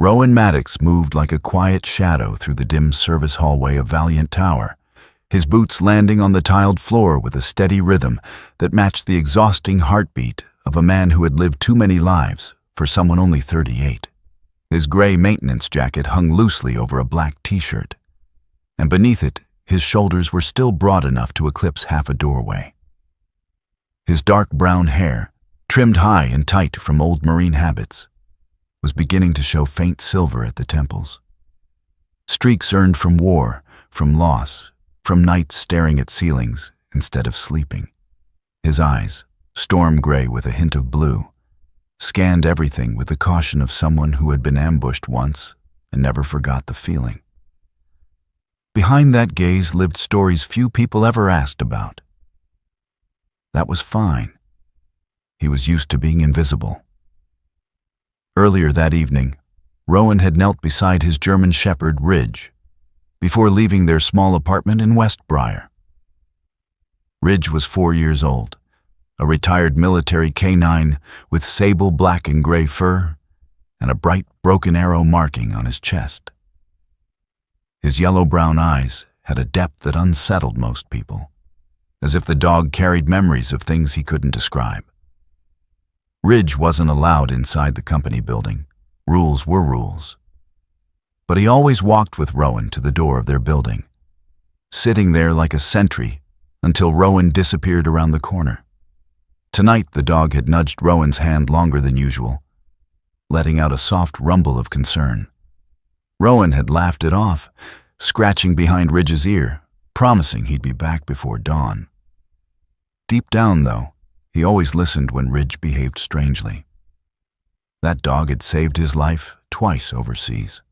Rowan Maddox moved like a quiet shadow through the dim service hallway of Valiant Tower, his boots landing on the tiled floor with a steady rhythm that matched the exhausting heartbeat of a man who had lived too many lives for someone only 38. His gray maintenance jacket hung loosely over a black t-shirt, and beneath it, his shoulders were still broad enough to eclipse half a doorway. His dark brown hair, trimmed high and tight from old Marine habits, was beginning to show faint silver at the temples. Streaks earned from war, from loss, from nights staring at ceilings instead of sleeping. His eyes, storm gray with a hint of blue, scanned everything with the caution of someone who had been ambushed once and never forgot the feeling. Behind that gaze lived stories few people ever asked about. That was fine. He was used to being invisible. Earlier that evening, Rowan had knelt beside his German shepherd, Ridge, before leaving their small apartment in Westbriar. Ridge was 4 years old, a retired military canine with sable black and gray fur and a bright broken arrow marking on his chest. His yellow-brown eyes had a depth that unsettled most people, as if the dog carried memories of things he couldn't describe. Ridge wasn't allowed inside the company building. Rules were rules. But he always walked with Rowan to the door of their building, sitting there like a sentry until Rowan disappeared around the corner. Tonight, the dog had nudged Rowan's hand longer than usual, letting out a soft rumble of concern. Rowan had laughed it off, scratching behind Ridge's ear, promising he'd be back before dawn. Deep down, though, he always listened when Ridge behaved strangely. That dog had saved his life twice overseas.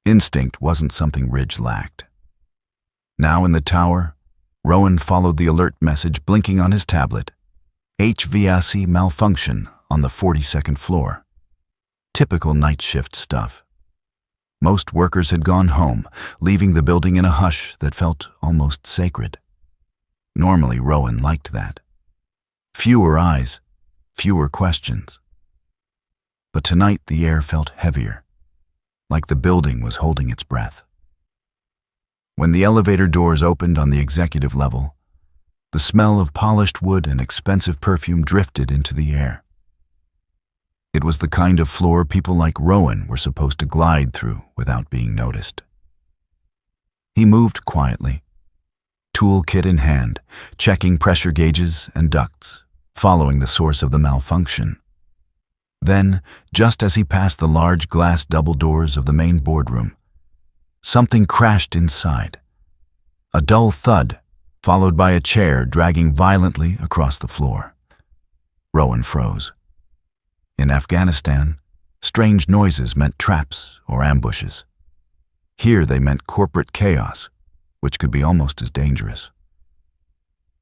Instinct wasn't something Ridge lacked. Now in the tower, Rowan followed the alert message blinking on his tablet. HVAC malfunction on the 42nd floor. Typical night shift stuff. Most workers had gone home, leaving the building in a hush that felt almost sacred. Normally, Rowan liked that. Fewer eyes, fewer questions. But tonight the air felt heavier, like the building was holding its breath. When the elevator doors opened on the executive level, the smell of polished wood and expensive perfume drifted into the air. It was the kind of floor people like Rowan were supposed to glide through without being noticed. He moved quietly, toolkit in hand, checking pressure gauges and ducts, following the source of the malfunction. Then, just as he passed the large glass double doors of the main boardroom, something crashed inside. A dull thud, followed by a chair dragging violently across the floor. Rowan froze. In Afghanistan, strange noises meant traps or ambushes. Here they meant corporate chaos, which could be almost as dangerous.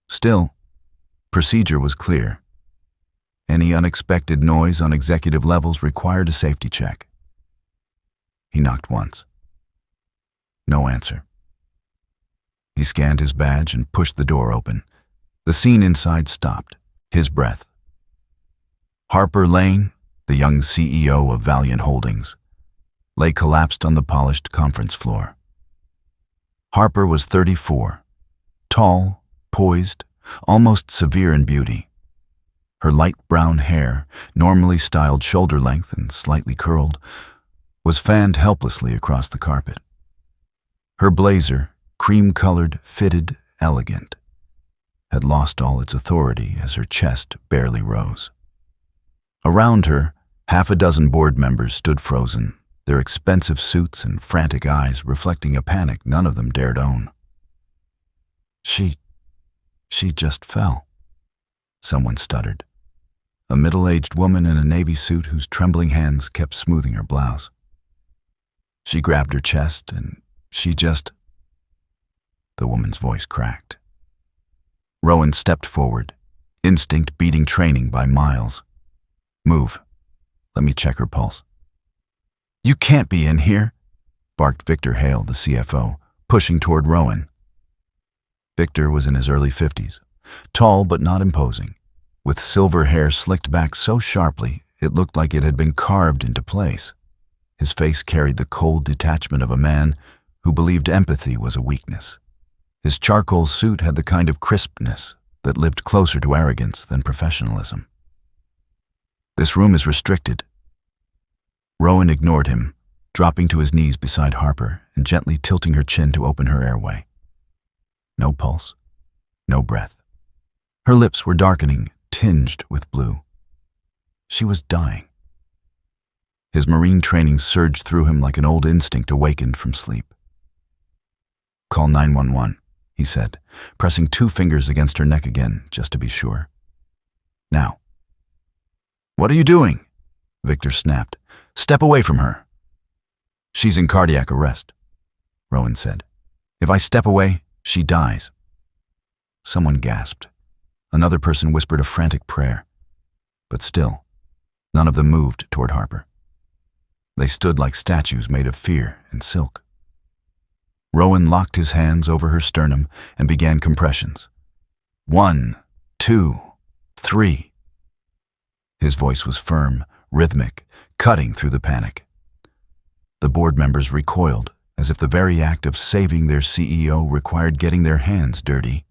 Still, procedure was clear. Any unexpected noise on executive levels required a safety check. He knocked once. No answer. He scanned his badge and pushed the door open. The scene inside stopped, his breath. Harper Lane, the young CEO of Valiant Holdings, lay collapsed on the polished conference floor. Harper was 34, tall, poised, almost severe in beauty. Her light brown hair, normally styled shoulder length and slightly curled, was fanned helplessly across the carpet. Her blazer, cream-colored, fitted, elegant, had lost all its authority as her chest barely rose. Around her, half a dozen board members stood frozen, their expensive suits and frantic eyes reflecting a panic none of them dared own. She just fell, someone stuttered. A middle-aged woman in a navy suit whose trembling hands kept smoothing her blouse. She grabbed her chest and The woman's voice cracked. Rowan stepped forward, instinct beating training by miles. Move. Let me check her pulse. You can't be in here, barked Victor Hale, the CFO, pushing toward Rowan. Victor was in his early 50s, tall but not imposing, with silver hair slicked back so sharply it looked like it had been carved into place. His face carried the cold detachment of a man who believed empathy was a weakness. His charcoal suit had the kind of crispness that lived closer to arrogance than professionalism. "This room is restricted." Rowan ignored him, dropping to his knees beside Harper and gently tilting her chin to open her airway. No pulse, no breath. Her lips were darkening, tinged with blue. She was dying. His marine training surged through him like an old instinct awakened from sleep. "Call 911, he said, pressing 2 fingers against her neck again, just to be sure. "Now." "What are you doing?" Victor snapped. "Step away from her." "She's in cardiac arrest," Rowan said. "If I step away, she dies." Someone gasped. Another person whispered a frantic prayer. But still, none of them moved toward Harper. They stood like statues made of fear and silk. Rowan locked his hands over her sternum and began compressions. 1, 2, 3. His voice was firm, rhythmic, cutting through the panic. The board members recoiled, as if the very act of saving their CEO required getting their hands dirty.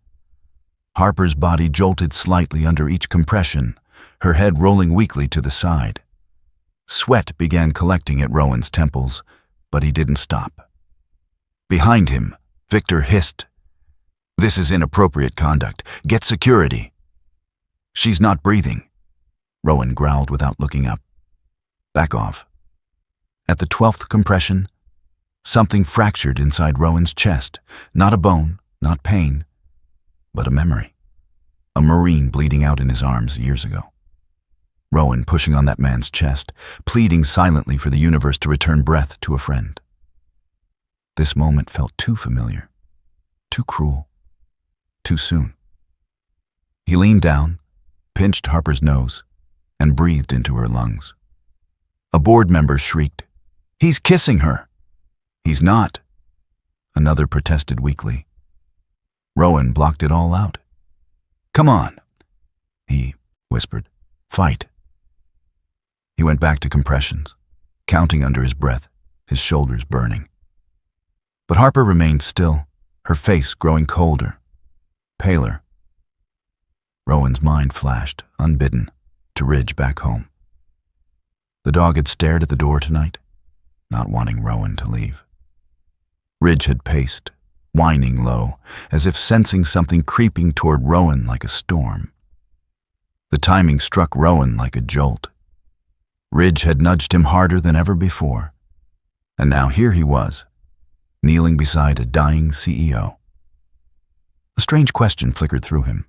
Harper's body jolted slightly under each compression, her head rolling weakly to the side. Sweat began collecting at Rowan's temples, but he didn't stop. Behind him, Victor hissed, "This is inappropriate conduct. Get security." "She's not breathing," Rowan growled without looking up. "Back off." At the 12th compression, something fractured inside Rowan's chest. Not a bone, not pain, but a memory. A Marine bleeding out in his arms years ago. Rowan pushing on that man's chest, pleading silently for the universe to return breath to a friend. This moment felt too familiar, too cruel, too soon. He leaned down, pinched Harper's nose, and breathed into her lungs. A board member shrieked, "He's kissing her!" "He's not," another protested weakly. Rowan blocked it all out. "Come on," he whispered. "Fight." He went back to compressions, counting under his breath, his shoulders burning. But Harper remained still, her face growing colder, paler. Rowan's mind flashed, unbidden, to Ridge back home. The dog had stared at the door tonight, not wanting Rowan to leave. Ridge had paced, whining low, as if sensing something creeping toward Rowan like a storm. The timing struck Rowan like a jolt. Ridge had nudged him harder than ever before, and now here he was, kneeling beside a dying CEO. A strange question flickered through him.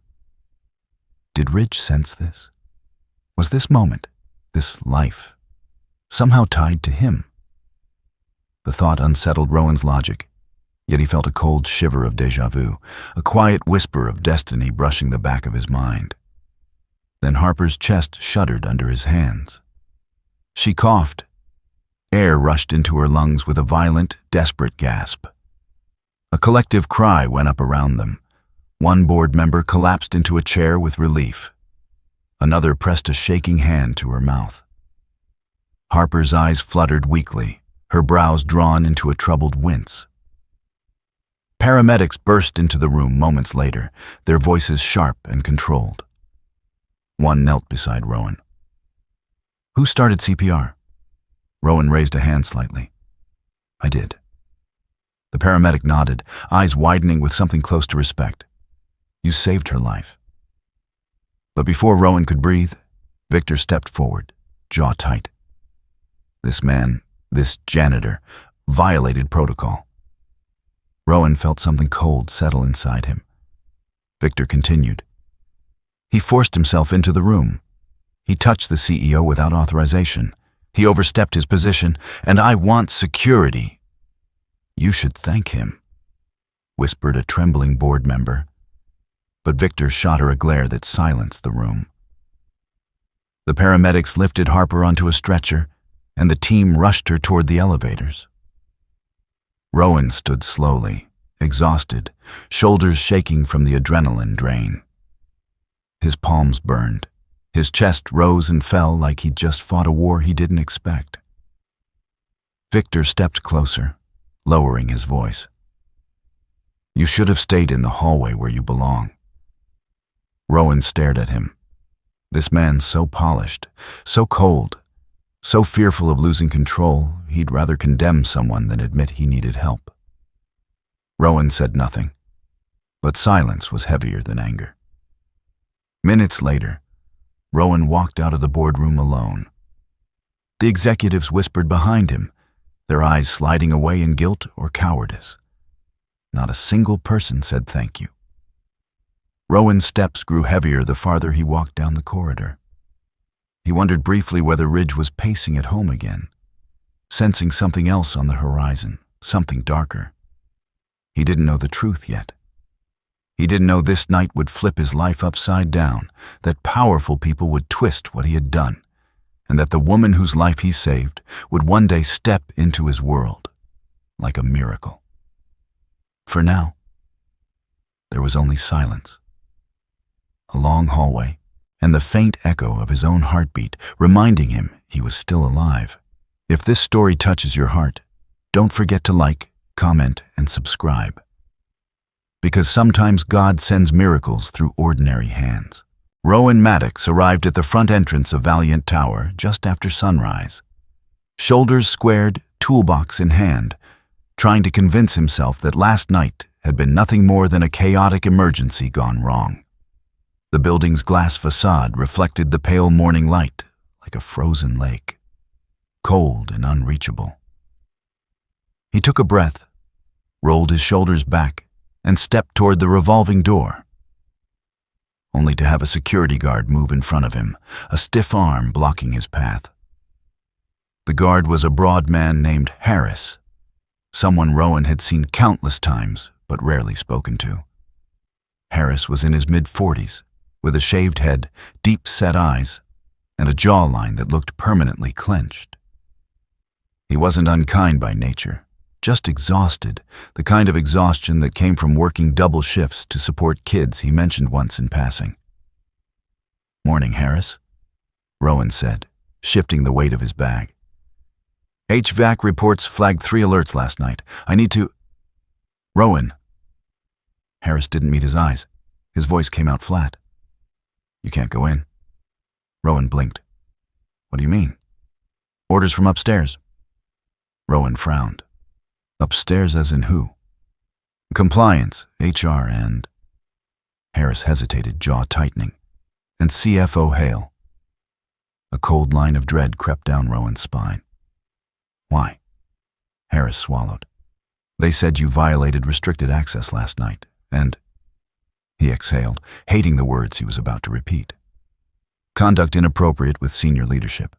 Did Ridge sense this? Was this moment, this life, somehow tied to him? The thought unsettled Rowan's logic, yet he felt a cold shiver of déjà vu, a quiet whisper of destiny brushing the back of his mind. Then Harper's chest shuddered under his hands. She coughed. Air rushed into her lungs with a violent, desperate gasp. A collective cry went up around them. One board member collapsed into a chair with relief. Another pressed a shaking hand to her mouth. Harper's eyes fluttered weakly, her brows drawn into a troubled wince. Paramedics burst into the room moments later, their voices sharp and controlled. One knelt beside Rowan. "Who started CPR?" Rowan raised a hand slightly. "I did." The paramedic nodded, eyes widening with something close to respect. "You saved her life." But before Rowan could breathe, Victor stepped forward, jaw tight. This man, this janitor, violated protocol. Rowan felt something cold settle inside him. Victor continued. "He forced himself into the room. He touched the CEO without authorization. He overstepped his position, and I want security." "You should thank him," whispered a trembling board member. But Victor shot her a glare that silenced the room. The paramedics lifted Harper onto a stretcher, and the team rushed her toward the elevators. Rowan stood slowly, exhausted, shoulders shaking from the adrenaline drain. His palms burned. His chest rose and fell like he'd just fought a war he didn't expect. Victor stepped closer, lowering his voice. You should have stayed in the hallway where you belong. Rowan stared at him. This man so polished, so cold, so fearful of losing control, he'd rather condemn someone than admit he needed help. Rowan said nothing, but silence was heavier than anger. Minutes later, Rowan walked out of the boardroom alone. The executives whispered behind him, their eyes sliding away in guilt or cowardice. Not a single person said thank you. Rowan's steps grew heavier the farther he walked down the corridor. He wondered briefly whether Ridge was pacing at home again, sensing something else on the horizon, something darker. He didn't know the truth yet. He didn't know this night would flip his life upside down, that powerful people would twist what he had done, and that the woman whose life he saved would one day step into his world like a miracle. For now, there was only silence. A long hallway, and the faint echo of his own heartbeat reminding him he was still alive. If this story touches your heart, don't forget to like, comment, and subscribe. Because sometimes God sends miracles through ordinary hands. Rowan Maddox arrived at the front entrance of Valiant Tower just after sunrise. Shoulders squared, toolbox in hand, trying to convince himself that last night had been nothing more than a chaotic emergency gone wrong. The building's glass facade reflected the pale morning light like a frozen lake, cold and unreachable. He took a breath, rolled his shoulders back, and stepped toward the revolving door, only to have a security guard move in front of him, a stiff arm blocking his path. The guard was a broad man named Harris, someone Rowan had seen countless times but rarely spoken to. Harris was in his mid-40s, with a shaved head, deep-set eyes, and a jawline that looked permanently clenched. He wasn't unkind by nature, just exhausted, the kind of exhaustion that came from working double shifts to support kids he mentioned once in passing. "Morning, Harris," Rowan said, shifting the weight of his bag. "HVAC reports flagged 3 alerts last night. I need to—" "Rowan." Harris didn't meet his eyes. His voice came out flat. "You can't go in." Rowan blinked. "What do you mean?" "Orders from upstairs." Rowan frowned. "Upstairs as in who?" "Compliance, HR, and—" Harris hesitated, jaw tightening. "And CFO Hale." A cold line of dread crept down Rowan's spine. "Why?" Harris swallowed. "They said you violated restricted access last night, and—" He exhaled, hating the words he was about to repeat. "Conduct inappropriate with senior leadership."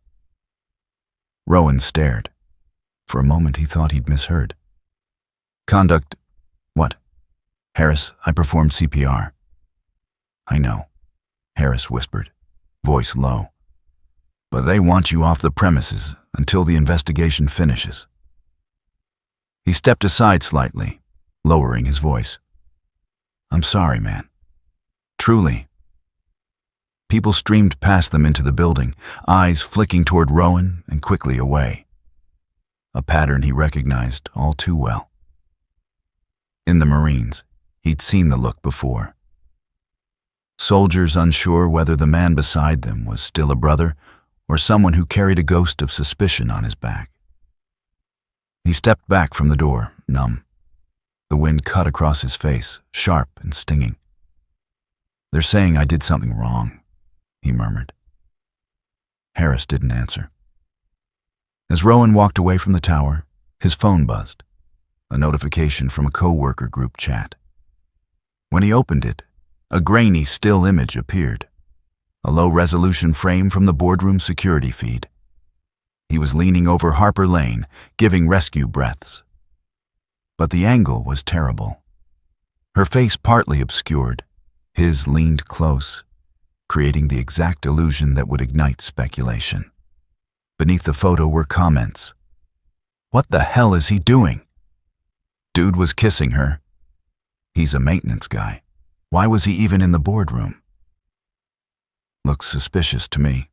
Rowan stared. For a moment he thought he'd misheard. "Conduct... what?" "Harris, I performed CPR." "I know," Harris whispered, voice low. "But they want you off the premises until the investigation finishes." He stepped aside slightly, lowering his voice. "I'm sorry, man. Truly." People streamed past them into the building, eyes flicking toward Rowan and quickly away. A pattern he recognized all too well. In the Marines, he'd seen the look before. Soldiers unsure whether the man beside them was still a brother or someone who carried a ghost of suspicion on his back. He stepped back from the door, numb. The wind cut across his face, sharp and stinging. "They're saying I did something wrong," he murmured. Harris didn't answer. As Rowan walked away from the tower, his phone buzzed, a notification from a co-worker group chat. When he opened it, a grainy still image appeared, a low-resolution frame from the Boardroom security feed. He was leaning over Harper Lane, giving rescue breaths. But the angle was terrible. Her face partly obscured, his leaned close, creating the exact illusion that would ignite speculation. Beneath the photo were comments. "What the hell is he doing? Dude was kissing her. He's a maintenance guy. Why was he even in the boardroom? Looks suspicious to me."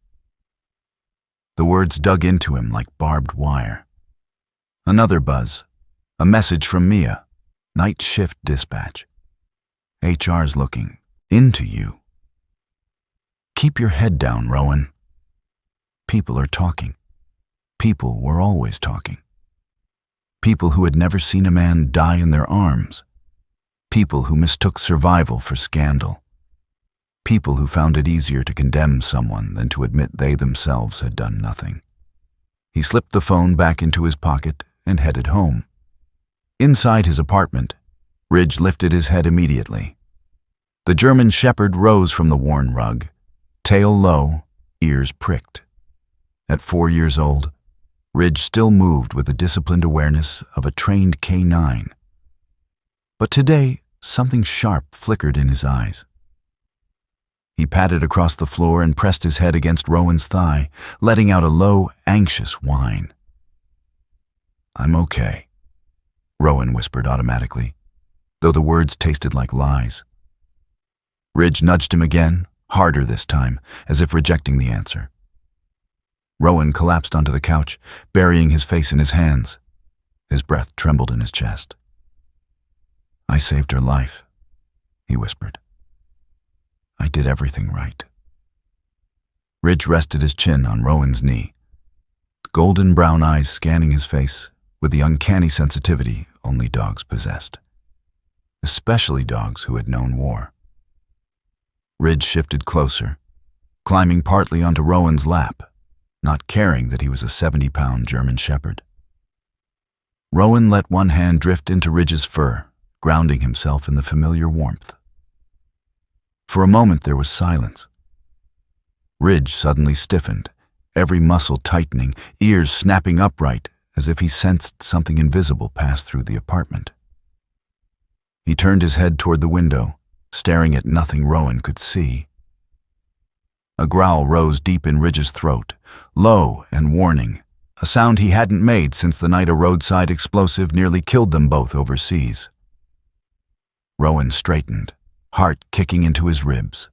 The words dug into him like barbed wire. Another buzz. A message from Mia. Night shift dispatch. HR's looking into you. Keep your head down, Rowan. People are talking. People were always talking. People who had never seen a man die in their arms. People who mistook survival for scandal. People who found it easier to condemn someone than to admit they themselves had done nothing. He slipped the phone back into his pocket and headed home. Inside his apartment, Ridge lifted his head immediately. The German shepherd rose from the worn rug, tail low, ears pricked. At 4 years old, Ridge still moved with the disciplined awareness of a trained canine. But today, something sharp flickered in his eyes. He padded across the floor and pressed his head against Rowan's thigh, letting out a low, anxious whine. "I'm okay," Rowan whispered automatically, though the words tasted like lies. Ridge nudged him again, harder this time, as if rejecting the answer. Rowan collapsed onto the couch, burying his face in his hands. His breath trembled in his chest. "I saved her life," he whispered. "I did everything right." Ridge rested his chin on Rowan's knee, golden brown eyes scanning his face with the uncanny sensitivity only dogs possessed, especially dogs who had known war. Ridge shifted closer, climbing partly onto Rowan's lap, not caring that he was a 70-pound German shepherd. Rowan let one hand drift into Ridge's fur, grounding himself in the familiar warmth. For a moment there was silence. Ridge suddenly stiffened, every muscle tightening, ears snapping upright, as if he sensed something invisible pass through the apartment. He turned his head toward the window, staring at nothing Rowan could see. A growl rose deep in Ridge's throat, low and warning, a sound he hadn't made since the night a roadside explosive nearly killed them both overseas. Rowan straightened, heart kicking into his ribs.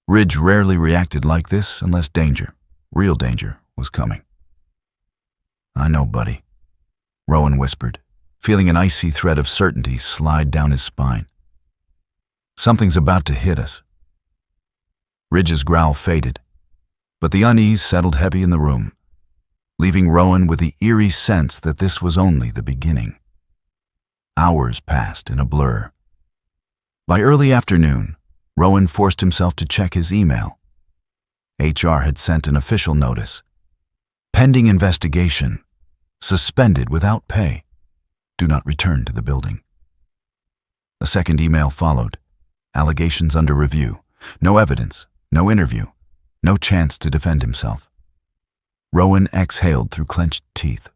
Ridge rarely reacted like this unless danger, real danger, was coming. "I know, buddy," Rowan whispered, feeling an icy thread of certainty slide down his spine. "Something's about to hit us." Ridge's growl faded, but the unease settled heavy in the room, leaving Rowan with the eerie sense that this was only the beginning. Hours passed in a blur. By early afternoon, Rowan forced himself to check his email. HR had sent an official notice. Pending investigation. Suspended without pay. Do not return to the building. A second email followed. Allegations under review. No evidence. No interview. No chance to defend himself. Rowan exhaled through clenched teeth.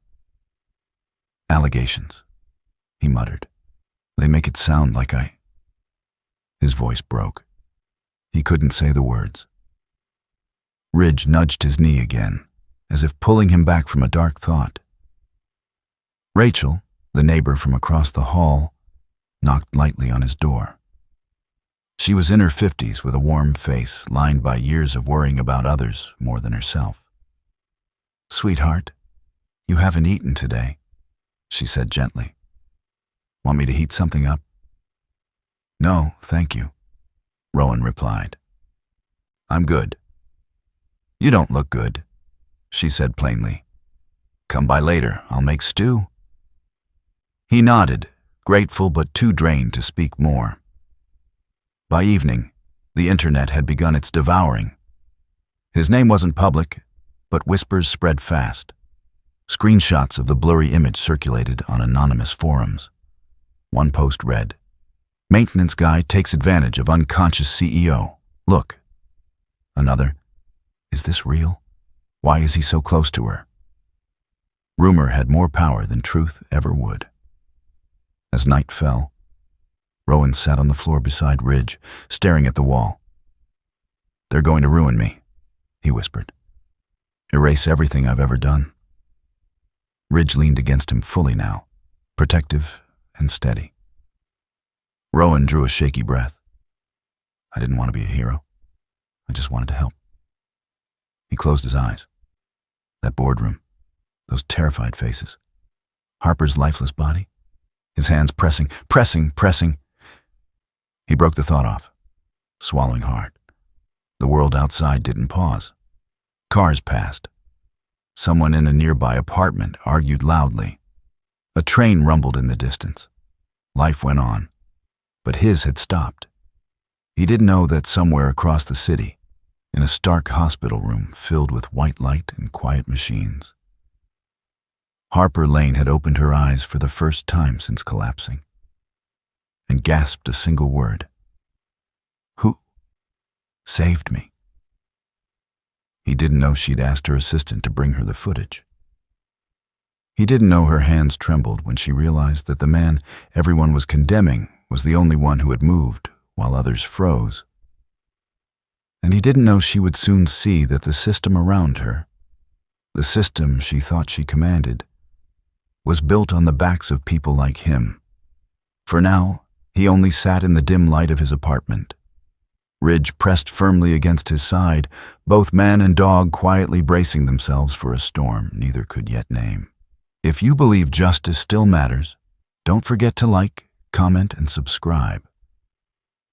"Allegations," he muttered. "They make it sound like I—" His voice broke. He couldn't say the words. Ridge nudged his knee again, as if pulling him back from a dark thought. Rachel, the neighbor from across the hall, knocked lightly on his door. She was in her 50s with a warm face lined by years of worrying about others more than herself. "Sweetheart, you haven't eaten today," she said gently. "Want me to heat something up?" "No, thank you," Rowan replied. "I'm good." "You don't look good," she said plainly. "Come by later, I'll make stew." He nodded, grateful but too drained to speak more. By evening, the internet had begun its devouring. His name wasn't public, but whispers spread fast. Screenshots of the blurry image circulated on anonymous forums. One post read, "Maintenance guy takes advantage of unconscious CEO. Look." Another, "Is this real? Why is he so close to her?" Rumor had more power than truth ever would. As night fell, Rowan sat on the floor beside Ridge, staring at the wall. "They're going to ruin me," he whispered. "Erase everything I've ever done." Ridge leaned against him fully now, protective and steady. Rowan drew a shaky breath. "I didn't want to be a hero. I just wanted to help." He closed his eyes. That boardroom, those terrified faces. Harper's lifeless body, his hands pressing. He broke the thought off, swallowing hard. The world outside didn't pause. Cars passed. Someone in a nearby apartment argued loudly. A train rumbled in the distance. Life went on, but his had stopped. He didn't know that somewhere across the city, in a stark hospital room filled with white light and quiet machines, Harper Lane had opened her eyes for the first time since collapsing, and gasped a single word. "Who saved me?" He didn't know she'd asked her assistant to bring her the footage. He didn't know her hands trembled when she realized that the man everyone was condemning was the only one who had moved, while others froze. And he didn't know she would soon see that the system around her, the system she thought she commanded, was built on the backs of people like him. For now, he only sat in the dim light of his apartment. Ridge pressed firmly against his side, both man and dog quietly bracing themselves for a storm neither could yet name. If you believe justice still matters, don't forget to like, comment, and subscribe.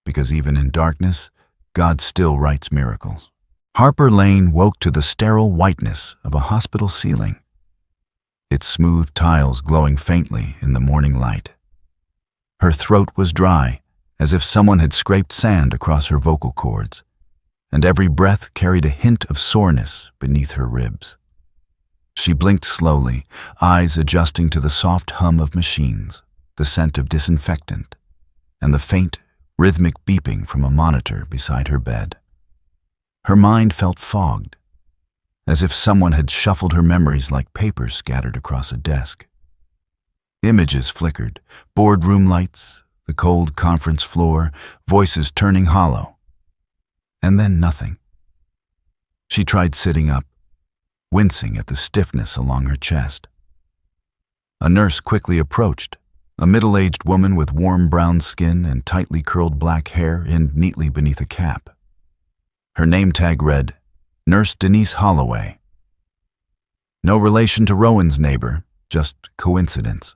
Because even in darkness, God still writes miracles. Harper Lane woke to the sterile whiteness of a hospital ceiling, its smooth tiles glowing faintly in the morning light. Her throat was dry, as if someone had scraped sand across her vocal cords, and every breath carried a hint of soreness beneath her ribs. She blinked slowly, eyes adjusting to the soft hum of machines, the scent of disinfectant, and the faint, rhythmic beeping from a monitor beside her bed. Her mind felt fogged, as if someone had shuffled her memories like paper scattered across a desk. Images flickered, boardroom lights, the cold conference floor, voices turning hollow. And then nothing. She tried sitting up, wincing at the stiffness along her chest. A nurse quickly approached, a middle-aged woman with warm brown skin and tightly curled black hair in neatly beneath a cap. Her name tag read, Nurse Denise Holloway. No relation to Rowan's neighbor, just coincidence.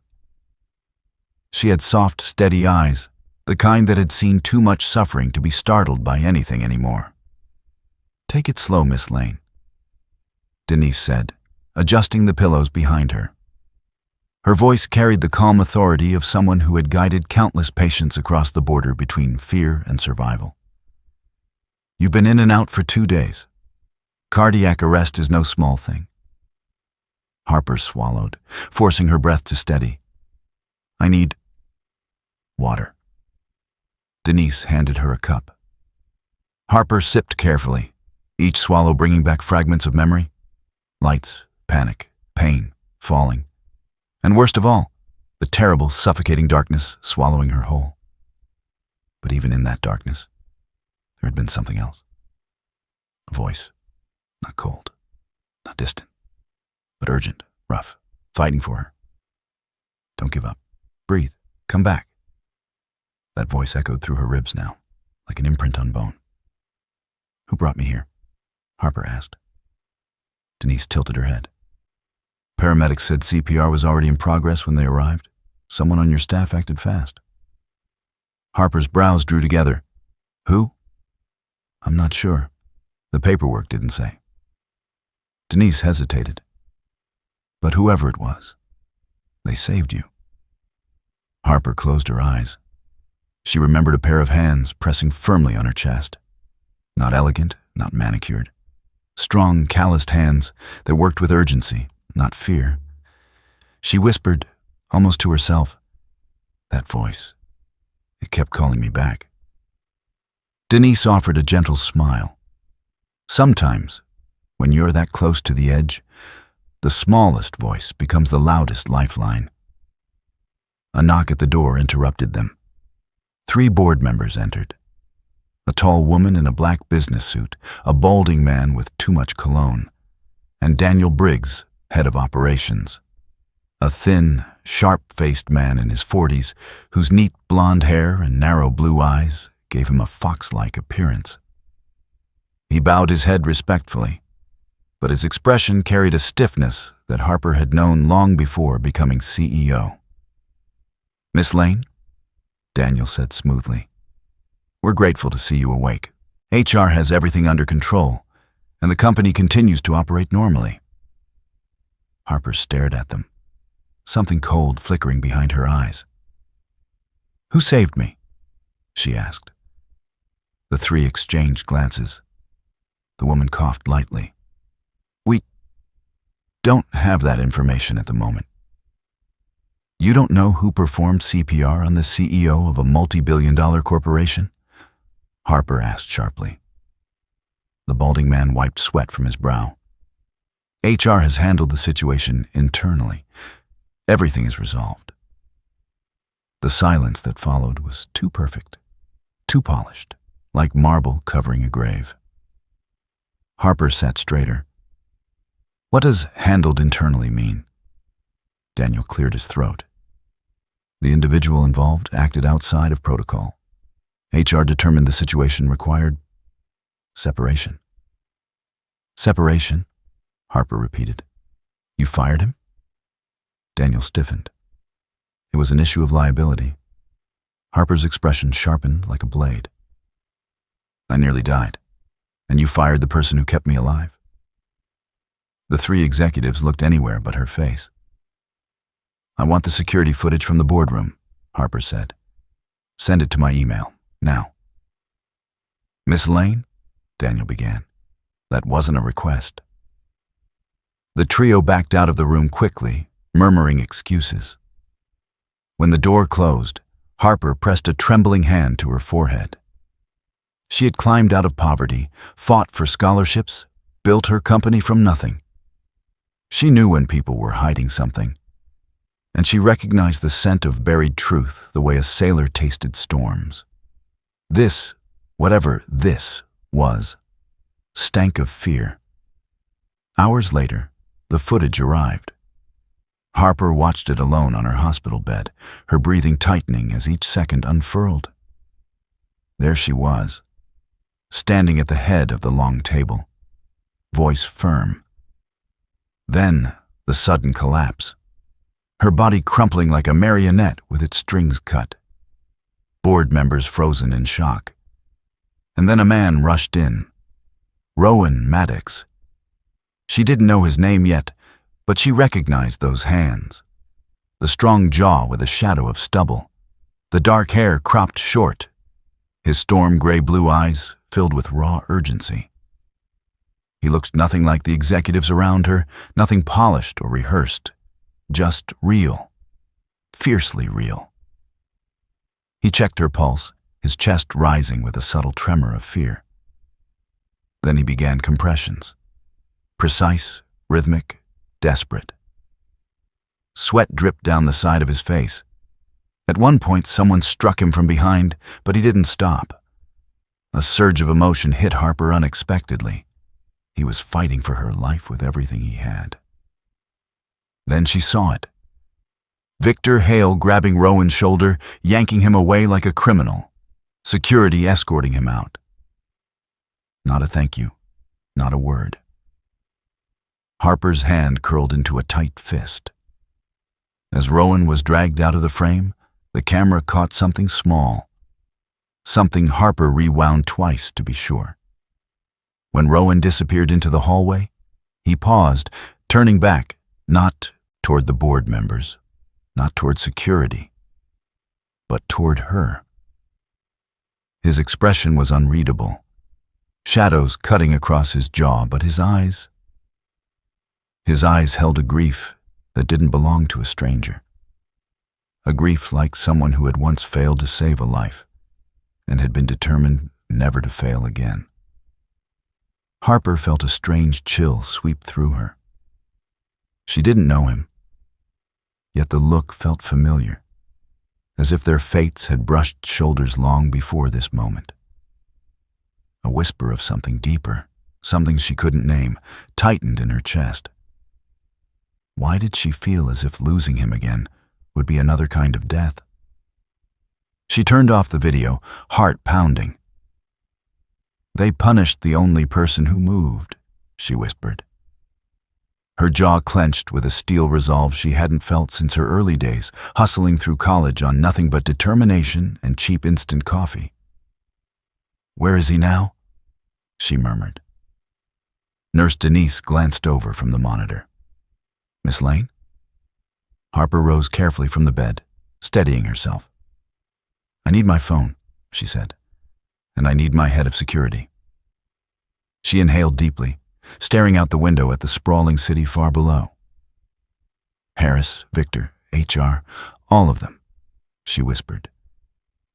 She had soft, steady eyes, the kind that had seen too much suffering to be startled by anything anymore. "Take it slow, Miss Lane," Denise said, adjusting the pillows behind her. Her voice carried the calm authority of someone who had guided countless patients across the border between fear and survival. "You've been in and out for 2 days. Cardiac arrest is no small thing." Harper swallowed, forcing her breath to steady. "I need water." Denise handed her a cup. Harper sipped carefully, each swallow bringing back fragments of memory. Lights, panic, pain, falling. And worst of all, the terrible, suffocating darkness swallowing her whole. But even in that darkness, there had been something else. A voice, not cold, not distant, but urgent, rough, fighting for her. "Don't give up. Breathe. Come back." That voice echoed through her ribs now, like an imprint on bone. "Who brought me here?" Harper asked. Denise tilted her head. "Paramedics said CPR was already in progress when they arrived. Someone on your staff acted fast." Harper's brows drew together. "Who?" "I'm not sure. The paperwork didn't say." Denise hesitated. "But whoever it was, they saved you." Harper closed her eyes. She remembered a pair of hands pressing firmly on her chest. Not elegant, not manicured. Strong, calloused hands that worked with urgency, not fear. She whispered, almost to herself, "That voice. It kept calling me back." Denise offered a gentle smile. Sometimes, when you're that close to the edge, the smallest voice becomes the loudest lifeline. A knock at the door interrupted them. 3 board members entered. A tall woman in a black business suit, a balding man with too much cologne, and Daniel Briggs, head of operations. A thin, sharp-faced man in his 40s, whose neat blonde hair and narrow blue eyes gave him a fox-like appearance. He bowed his head respectfully. but his expression carried a stiffness that Harper had known long before becoming CEO. "Miss Lane," Daniel said smoothly, "we're grateful to see you awake. HR has everything under control, and the company continues to operate normally." Harper stared at them, something cold flickering behind her eyes. "Who saved me?" she asked. The three exchanged glances. The woman coughed lightly. "We don't have that information at the moment." "You don't know who performed CPR on the CEO of a multi-billion-dollar corporation?" Harper asked sharply. The balding man wiped sweat from his brow. "HR has handled the situation internally. Everything is resolved." The silence that followed was too perfect, too polished, like marble covering a grave. Harper sat straighter. "What does handled internally mean?" Daniel cleared his throat. "The individual involved acted outside of protocol. HR determined the situation required separation." "Separation?" Harper repeated. "You fired him?" Daniel stiffened. It was an issue of liability. Harper's expression sharpened like a blade. "I nearly died, and you fired the person who kept me alive." The three executives looked anywhere but her face. "I want the security footage from the boardroom," Harper said. "Send it to my email, now." "Miss Lane," Daniel began. "That wasn't a request." The trio backed out of the room quickly, murmuring excuses. When the door closed, Harper pressed a trembling hand to her forehead. She had climbed out of poverty, fought for scholarships, built her company from nothing. She knew when people were hiding something, and she recognized the scent of buried truth the way a sailor tasted storms. This, whatever this was, stank of fear. Hours later, the footage arrived. Harper watched it alone on her hospital bed, her breathing tightening as each second unfurled. There she was, standing at the head of the long table, voice firm. Then, the sudden collapse, her body crumpling like a marionette with its strings cut. Board members frozen in shock. And then a man rushed in. Rowan Maddox. She didn't know his name yet, but she recognized those hands. The strong jaw with a shadow of stubble. The dark hair cropped short. His storm gray blue eyes filled with raw urgency. He looked nothing like the executives around her, nothing polished or rehearsed. Just real. Fiercely real. He checked her pulse, his chest rising with a subtle tremor of fear. Then he began compressions. Precise, rhythmic, desperate. Sweat dripped down the side of his face. At one point, someone struck him from behind, but he didn't stop. A surge of emotion hit Harper unexpectedly. He was fighting for her life with everything he had. Then she saw it. Victor Hale grabbing Rowan's shoulder, yanking him away like a criminal. Security escorting him out. Not a thank you, not a word. Harper's hand curled into a tight fist. As Rowan was dragged out of the frame, the camera caught something small. Something Harper rewound twice to be sure. When Rowan disappeared into the hallway, he paused, turning back, not toward the board members, not toward security, but toward her. His expression was unreadable, shadows cutting across his jaw, but his eyes held a grief that didn't belong to a stranger. A grief like someone who had once failed to save a life and had been determined never to fail again. Harper felt a strange chill sweep through her. She didn't know him, yet the look felt familiar, as if their fates had brushed shoulders long before this moment. A whisper of something deeper, something she couldn't name, tightened in her chest. Why did she feel as if losing him again would be another kind of death? She turned off the video, heart pounding. "They punished the only person who moved," she whispered. her jaw clenched with a steel resolve she hadn't felt since her early days, hustling through college on nothing but determination and cheap instant coffee. "Where is he now?" she murmured. Nurse Denise glanced over from the monitor. "Miss Lane?" Harper rose carefully from the bed, steadying herself. "I need my phone," she said, "and I need my head of security." She inhaled deeply, staring out the window at the sprawling city far below. "Harris, Victor, HR, all of them," she whispered.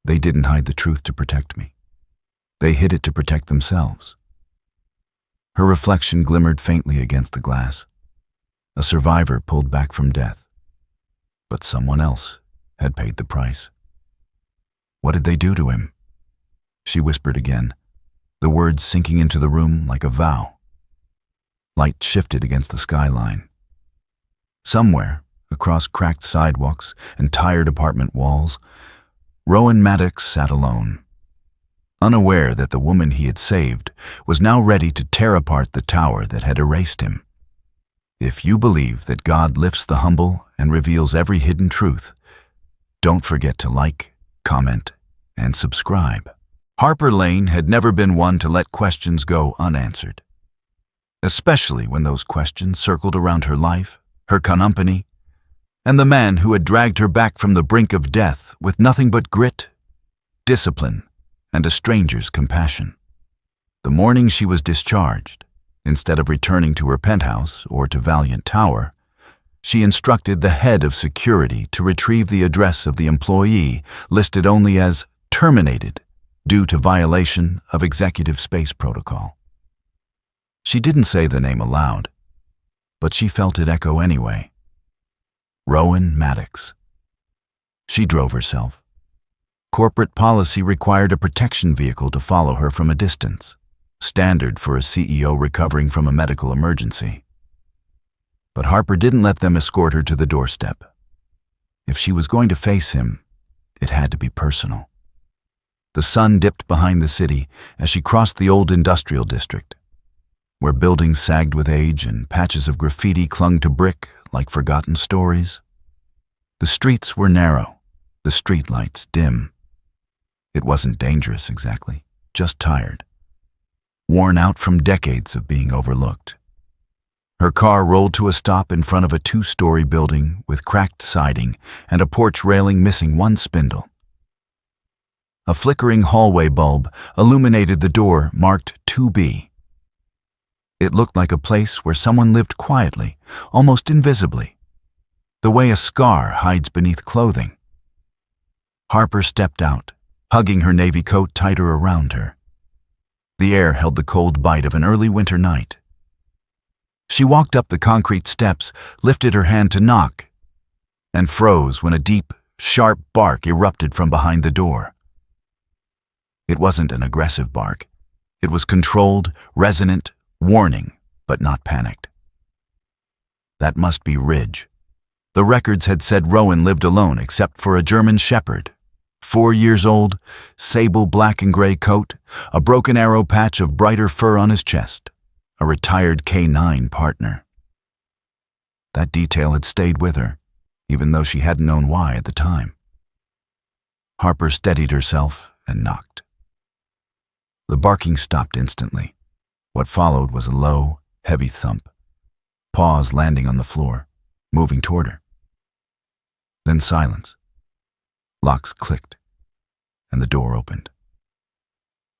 "They didn't hide the truth to protect me. They hid it to protect themselves." Her reflection glimmered faintly against the glass. A survivor pulled back from death. But someone else had paid the price. "What did they do to him?" she whispered again, the words sinking into the room like a vow. Light shifted against the skyline. Somewhere, across cracked sidewalks and tired apartment walls, Rowan Maddox sat alone, unaware that the woman he had saved was now ready to tear apart the tower that had erased him. If you believe that God lifts the humble and reveals every hidden truth, don't forget to like, comment, and subscribe. Harper Lane had never been one to let questions go unanswered, especially when those questions circled around her life, her company, and the man who had dragged her back from the brink of death with nothing but grit, discipline, and a stranger's compassion. The morning she was discharged, instead of returning to her penthouse or to Valiant Tower, she instructed the head of security to retrieve the address of the employee listed only as terminated due to violation of executive space protocol. She didn't say the name aloud, but she felt it echo anyway. Rowan Maddox. She drove herself. Corporate policy required a protection vehicle to follow her from a distance, standard for a CEO recovering from a medical emergency. But Harper didn't let them escort her to the doorstep. If she was going to face him, it had to be personal. The sun dipped behind the city as she crossed the old industrial district, where buildings sagged with age and patches of graffiti clung to brick like forgotten stories. The streets were narrow, the streetlights dim. It wasn't dangerous exactly, just tired, worn out from decades of being overlooked. Her car rolled to a stop in front of a 2-story building with cracked siding and a porch railing missing one spindle. A flickering hallway bulb illuminated the door marked 2B. It looked like a place where someone lived quietly, almost invisibly, the way a scar hides beneath clothing. Harper stepped out, hugging her navy coat tighter around her. The air held the cold bite of an early winter night. She walked up the concrete steps, lifted her hand to knock, and froze when a deep, sharp bark erupted from behind the door. It wasn't an aggressive bark. It was controlled, resonant, warning, but not panicked. That must be Ridge. The records had said Rowan lived alone except for a German shepherd, 4 years old, sable black and gray coat, a broken arrow patch of brighter fur on his chest, a retired K9 partner. That detail had stayed with her, even though she hadn't known why at the time. Harper steadied herself and knocked. The barking stopped instantly. What followed was a low, heavy thump, paws landing on the floor, moving toward her. Then silence. Locks clicked, and the door opened.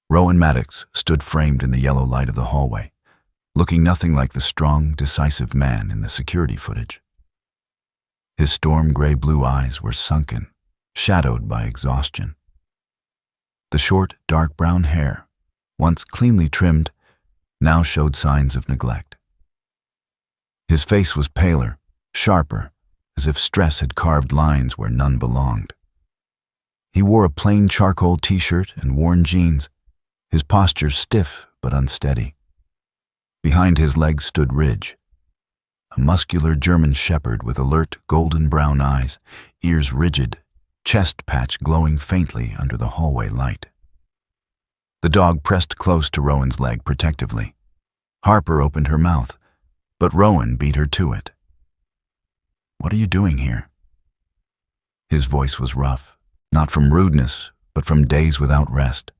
Rowan Maddox stood framed in the yellow light of the hallway, looking nothing like the strong, decisive man in the security footage. His storm gray blue eyes were sunken, shadowed by exhaustion. The short, dark brown hair, once cleanly trimmed, now showed signs of neglect. His face was paler, sharper, as if stress had carved lines where none belonged. He wore a plain charcoal t-shirt and worn jeans, his posture stiff but unsteady. Behind his legs stood Ridge, a muscular German shepherd with alert golden brown eyes, ears rigid, chest patch glowing faintly under the hallway light. The dog pressed close to Rowan's leg protectively. Harper opened her mouth, but Rowan beat her to it. "What are you doing here?" His voice was rough, not from rudeness, but from days without rest.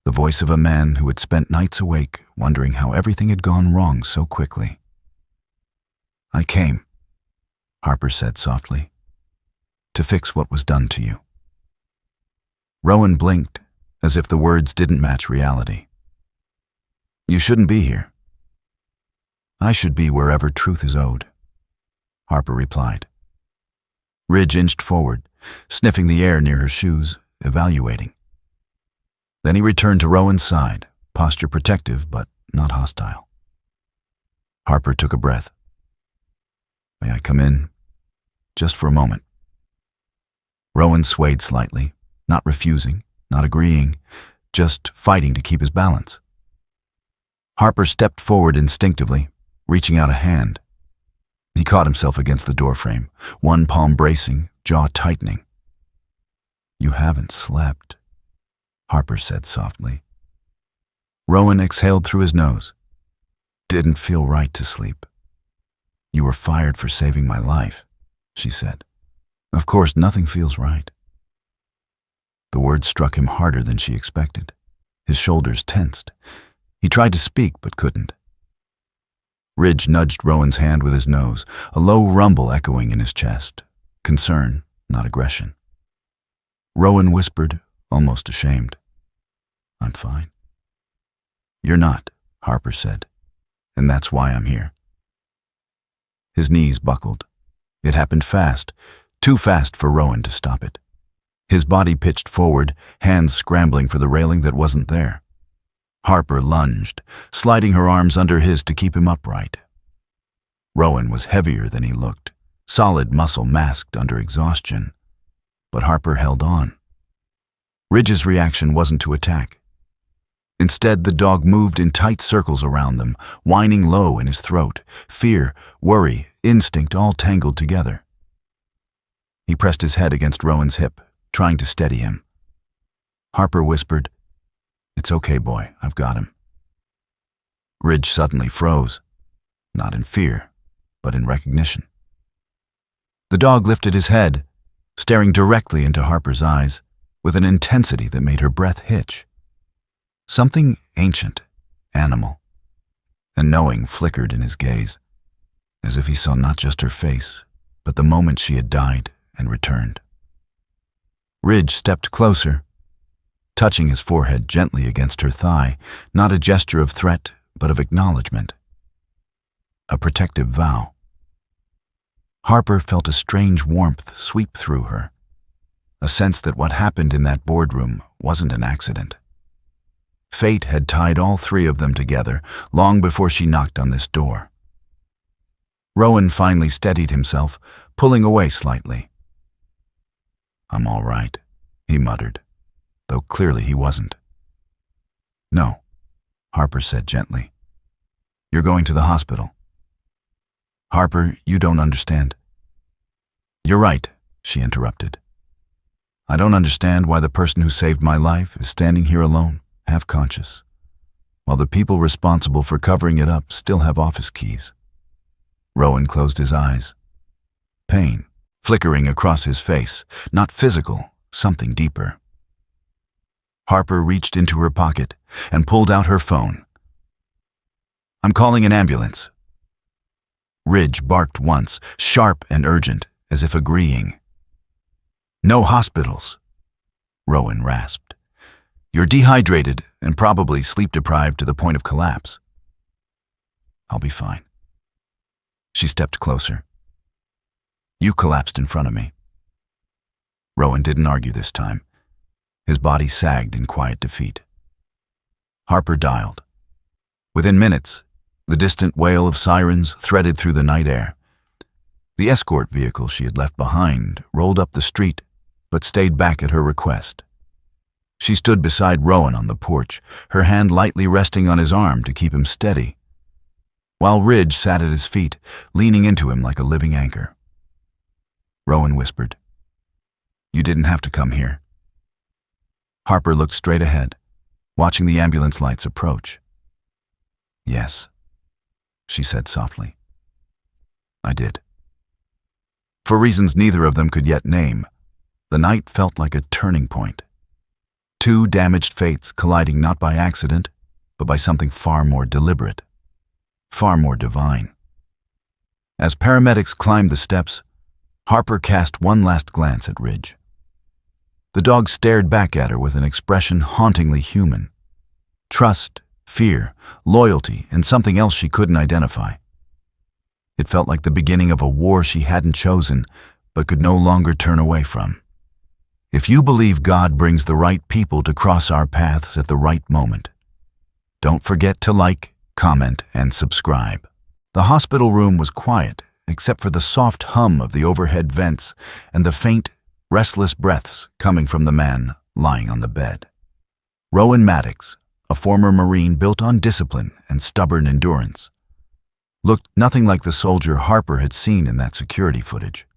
The voice of a man who had spent nights awake, wondering how everything had gone wrong so quickly. "I came," Harper said softly, "to fix what was done to you." Rowan blinked, as if the words didn't match reality. "You shouldn't be here." "I should be wherever truth is owed," Harper replied. Ridge inched forward, sniffing the air near her shoes, evaluating. Then he returned to Rowan's side, posture protective but not hostile. Harper took a breath. "May I come in? Just for a moment." Rowan swayed slightly, not refusing, not agreeing, just fighting to keep his balance. Harper stepped forward instinctively, reaching out a hand. He caught himself against the doorframe, one palm bracing, jaw tightening. "You haven't slept," Harper said softly. Rowan exhaled through his nose. "Didn't feel right to sleep." "You were fired for saving my life," she said. "Of course, nothing feels right." The words struck him harder than she expected. His shoulders tensed. He tried to speak, but couldn't. Ridge nudged Rowan's hand with his nose, a low rumble echoing in his chest. Concern, not aggression. Rowan whispered, almost ashamed, "I'm fine." "You're not," Harper said, "and that's why I'm here." His knees buckled. It happened fast, too fast for Rowan to stop it. His body pitched forward, hands scrambling for the railing that wasn't there. Harper lunged, sliding her arms under his to keep him upright. Rowan was heavier than he looked, solid muscle masked under exhaustion. But Harper held on. Ridge's reaction wasn't to attack. Instead, the dog moved in tight circles around them, whining low in his throat, fear, worry, instinct all tangled together. He pressed his head against Rowan's hip, trying to steady him. Harper whispered, "It's okay, boy, I've got him." Ridge suddenly froze, not in fear, but in recognition. The dog lifted his head, staring directly into Harper's eyes, with an intensity that made her breath hitch. Something ancient, animal, and knowing flickered in his gaze, as if he saw not just her face, but the moment she had died and returned. Ridge stepped closer, touching his forehead gently against her thigh, not a gesture of threat, but of acknowledgement. A protective vow. Harper felt a strange warmth sweep through her, a sense that what happened in that boardroom wasn't an accident. Fate had tied all three of them together long before she knocked on this door. Rowan finally steadied himself, pulling away slightly. "I'm all right," he muttered, though clearly he wasn't. "No," Harper said gently. "You're going to the hospital." "Harper, you don't understand." "You're right," she interrupted. "I don't understand why the person who saved my life is standing here alone, half-conscious, while the people responsible for covering it up still have office keys." Rowan closed his eyes. Pain flickering across his face, not physical, something deeper. Harper reached into her pocket and pulled out her phone. "I'm calling an ambulance." Ridge barked once, sharp and urgent, as if agreeing. "No hospitals," Rowan rasped. "You're dehydrated and probably sleep-deprived to the point of collapse." "I'll be fine." She stepped closer. "You collapsed in front of me." Rowan didn't argue this time. His body sagged in quiet defeat. Harper dialed. Within minutes, the distant wail of sirens threaded through the night air. The escort vehicle she had left behind rolled up the street, but stayed back at her request. She stood beside Rowan on the porch, her hand lightly resting on his arm to keep him steady, while Ridge sat at his feet, leaning into him like a living anchor. Rowan whispered, "You didn't have to come here." Harper looked straight ahead, watching the ambulance lights approach. "Yes," she said softly. I did. For reasons neither of them could yet name, the night felt like a turning point. Two damaged fates colliding not by accident, but by something far more deliberate, far more divine. As paramedics climbed the steps, Harper cast one last glance at Ridge. The dog stared back at her with an expression hauntingly human. Trust, fear, loyalty, and something else she couldn't identify. It felt like the beginning of a war she hadn't chosen, but could no longer turn away from. If you believe God brings the right people to cross our paths at the right moment, don't forget to like, comment, and subscribe. The hospital room was quiet, except for the soft hum of the overhead vents and the faint, restless breaths coming from the man lying on the bed. Rowan Maddox, a former Marine built on discipline and stubborn endurance, looked nothing like the soldier Harper had seen in that security footage.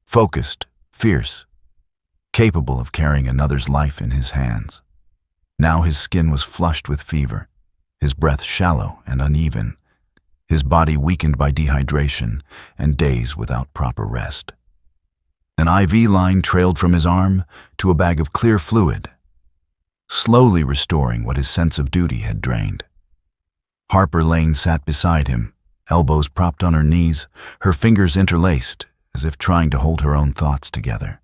Focused, fierce, capable of carrying another's life in his hands. Now his skin was flushed with fever, his breath shallow and uneven, his body weakened by dehydration and days without proper rest. An IV line trailed from his arm to a bag of clear fluid, slowly restoring what his sense of duty had drained. Harper Lane sat beside him, elbows propped on her knees, her fingers interlaced, as if trying to hold her own thoughts together.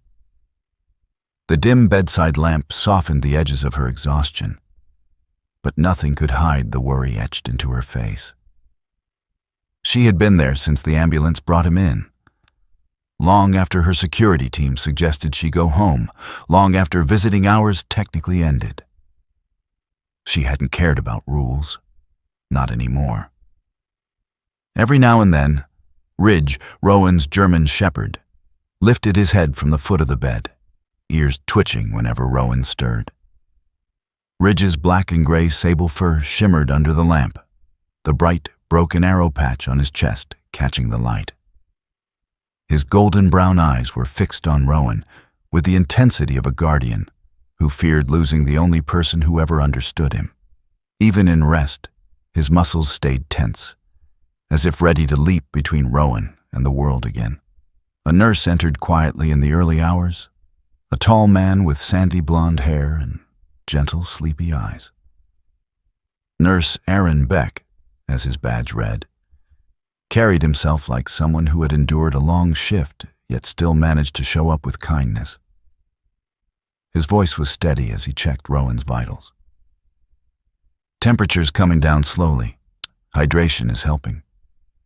The dim bedside lamp softened the edges of her exhaustion, but nothing could hide the worry etched into her face. She had been there since the ambulance brought him in. Long after her security team suggested she go home, long after visiting hours technically ended. She hadn't cared about rules, not anymore. Every now and then, Ridge, Rowan's German shepherd, lifted his head from the foot of the bed, ears twitching whenever Rowan stirred. Ridge's black and gray sable fur shimmered under the lamp, the bright, broken arrow patch on his chest catching the light. His golden brown eyes were fixed on Rowan with the intensity of a guardian who feared losing the only person who ever understood him. Even in rest, his muscles stayed tense, as if ready to leap between Rowan and the world again. A nurse entered quietly in the early hours, a tall man with sandy blonde hair and gentle, sleepy eyes. Nurse Aaron Beck, as his badge read, carried himself like someone who had endured a long shift, yet still managed to show up with kindness. His voice was steady as he checked Rowan's vitals. Temperature's coming down slowly. Hydration is helping.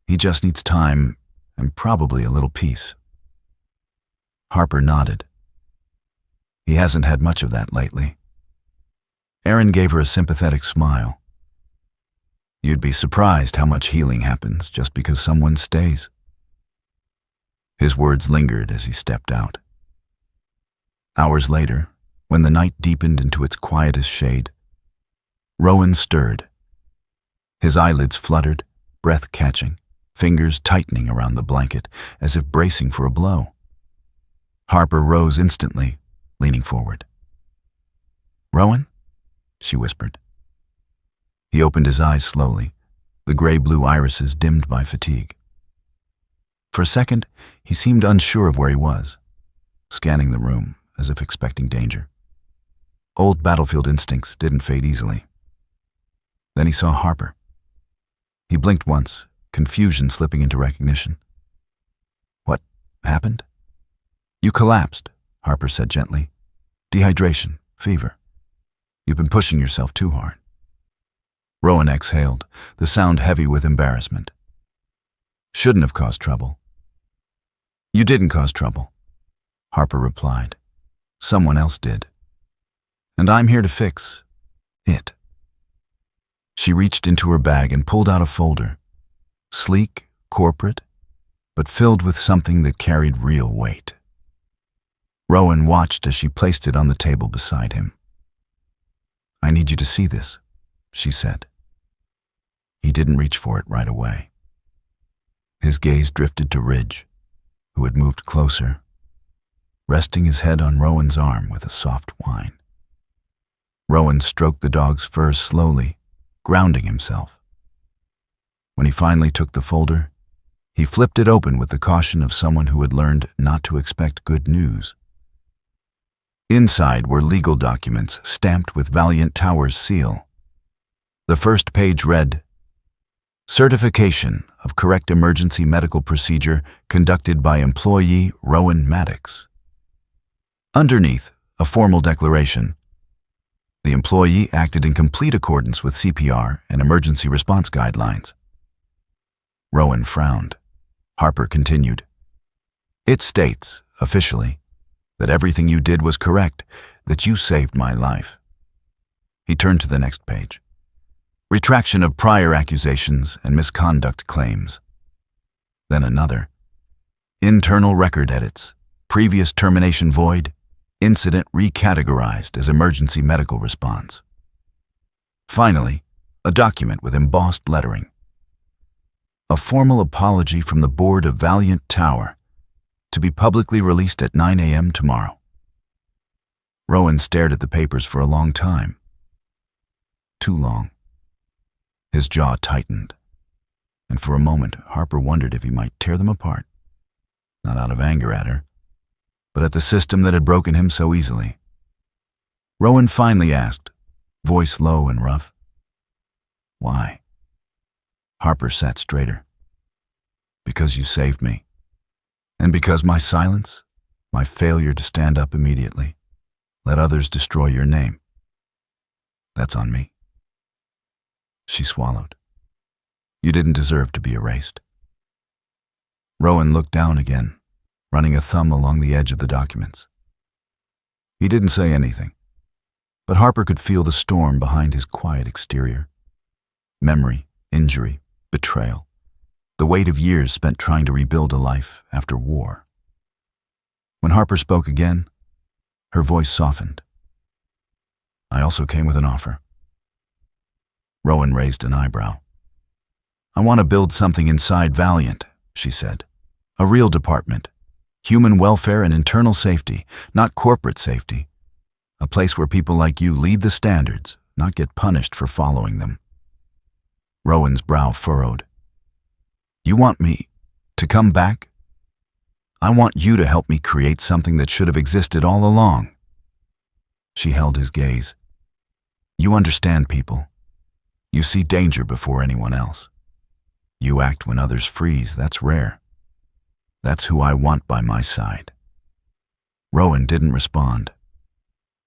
He just needs time and probably a little peace. Harper nodded. He hasn't had much of that lately. Aaron gave her a sympathetic smile. You'd be surprised how much healing happens just because someone stays. His words lingered as he stepped out. Hours later, when the night deepened into its quietest shade, Rowan stirred. His eyelids fluttered, breath catching, fingers tightening around the blanket as if bracing for a blow. Harper rose instantly, leaning forward. "Rowan?" she whispered. He opened his eyes slowly, the gray-blue irises dimmed by fatigue. For a second, he seemed unsure of where he was, scanning the room as if expecting danger. Old battlefield instincts didn't fade easily. Then he saw Harper. He blinked once, confusion slipping into recognition. "What happened?" "You collapsed," Harper said gently. "Dehydration, fever. You've been pushing yourself too hard." Rowan exhaled, the sound heavy with embarrassment. "Shouldn't have caused trouble." "You didn't cause trouble," Harper replied. "Someone else did. And I'm here to fix it." She reached into her bag and pulled out a folder, sleek, corporate, but filled with something that carried real weight. Rowan watched as she placed it on the table beside him. "I need you to see this," she said. He didn't reach for it right away. His gaze drifted to Ridge, who had moved closer, resting his head on Rowan's arm with a soft whine. Rowan stroked the dog's fur slowly, grounding himself. When he finally took the folder, He flipped it open with the caution of someone who had learned not to expect good news. Inside were legal documents stamped with Valiant Tower's seal. The first page read, "Certification of correct emergency medical procedure conducted by employee Rowan Maddox." Underneath, a formal declaration. The employee acted in complete accordance with CPR and emergency response guidelines. Rowan frowned. Harper continued, "It states, officially, that everything you did was correct, that you saved my life." He turned to the next page. Retraction of prior accusations and misconduct claims. Then another. Internal record edits. Previous termination void. Incident recategorized as emergency medical response. Finally, a document with embossed lettering. A formal apology from the board of Valiant Tower, to be publicly released at 9 a.m. tomorrow. Rowan stared at the papers for a long time. Too long. His jaw tightened, and for a moment Harper wondered if he might tear them apart, not out of anger at her, but at the system that had broken him so easily. Rowan finally asked, voice low and rough, "Why?" Harper sat straighter. "Because you saved me. And because my silence, my failure to stand up immediately, let others destroy your name. That's on me." She swallowed. "You didn't deserve to be erased." Rowan looked down again, running a thumb along the edge of the documents. He didn't say anything, but Harper could feel the storm behind his quiet exterior. Memory, injury, betrayal. The weight of years spent trying to rebuild a life after war. When Harper spoke again, her voice softened. "I also came with an offer." Rowan raised an eyebrow. "I want to build something inside Valiant," she said. "A real department. Human welfare and internal safety, not corporate safety. A place where people like you lead the standards, not get punished for following them." Rowan's brow furrowed. "You want me to come back? I want you to help me create something that should have existed all along." She held his gaze. "You understand people. You see danger before anyone else. You act when others freeze. That's rare. That's who I want by my side." Rowan didn't respond.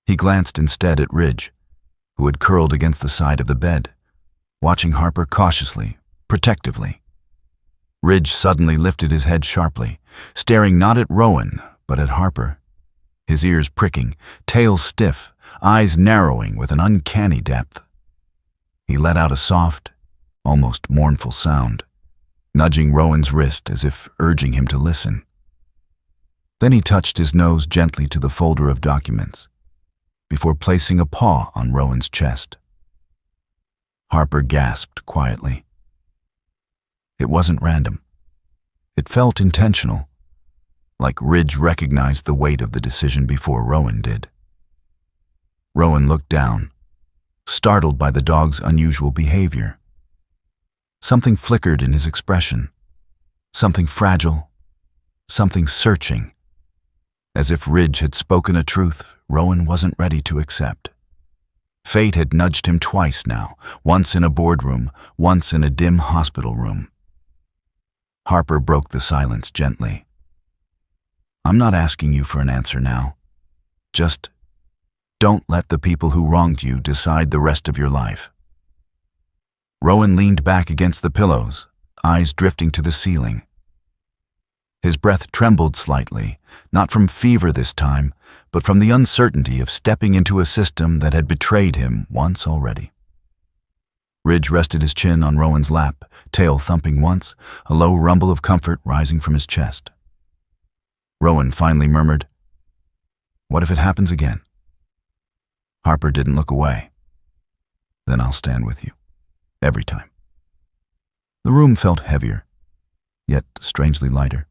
He glanced instead at Ridge, who had curled against the side of the bed, watching Harper cautiously, protectively. Ridge suddenly lifted his head sharply, staring not at Rowan, but at Harper, his ears pricking, tail stiff, eyes narrowing with an uncanny depth. He let out a soft, almost mournful sound, nudging Rowan's wrist as if urging him to listen. Then he touched his nose gently to the folder of documents, before placing a paw on Rowan's chest. Harper gasped quietly. It wasn't random. It felt intentional, like Ridge recognized the weight of the decision before Rowan did. Rowan looked down, startled by the dog's unusual behavior. Something flickered in his expression, something fragile, something searching, as if Ridge had spoken a truth Rowan wasn't ready to accept. Fate had nudged him twice now, once in a boardroom, once in a dim hospital room. Harper broke the silence gently. "I'm not asking you for an answer now. Just don't let the people who wronged you decide the rest of your life." Rowan leaned back against the pillows, eyes drifting to the ceiling. His breath trembled slightly, not from fever this time, but from the uncertainty of stepping into a system that had betrayed him once already. Ridge rested his chin on Rowan's lap, tail thumping once, a low rumble of comfort rising from his chest. Rowan finally murmured, "What if it happens again?" Harper didn't look away. "Then I'll stand with you. Every time." The room felt heavier, yet strangely lighter,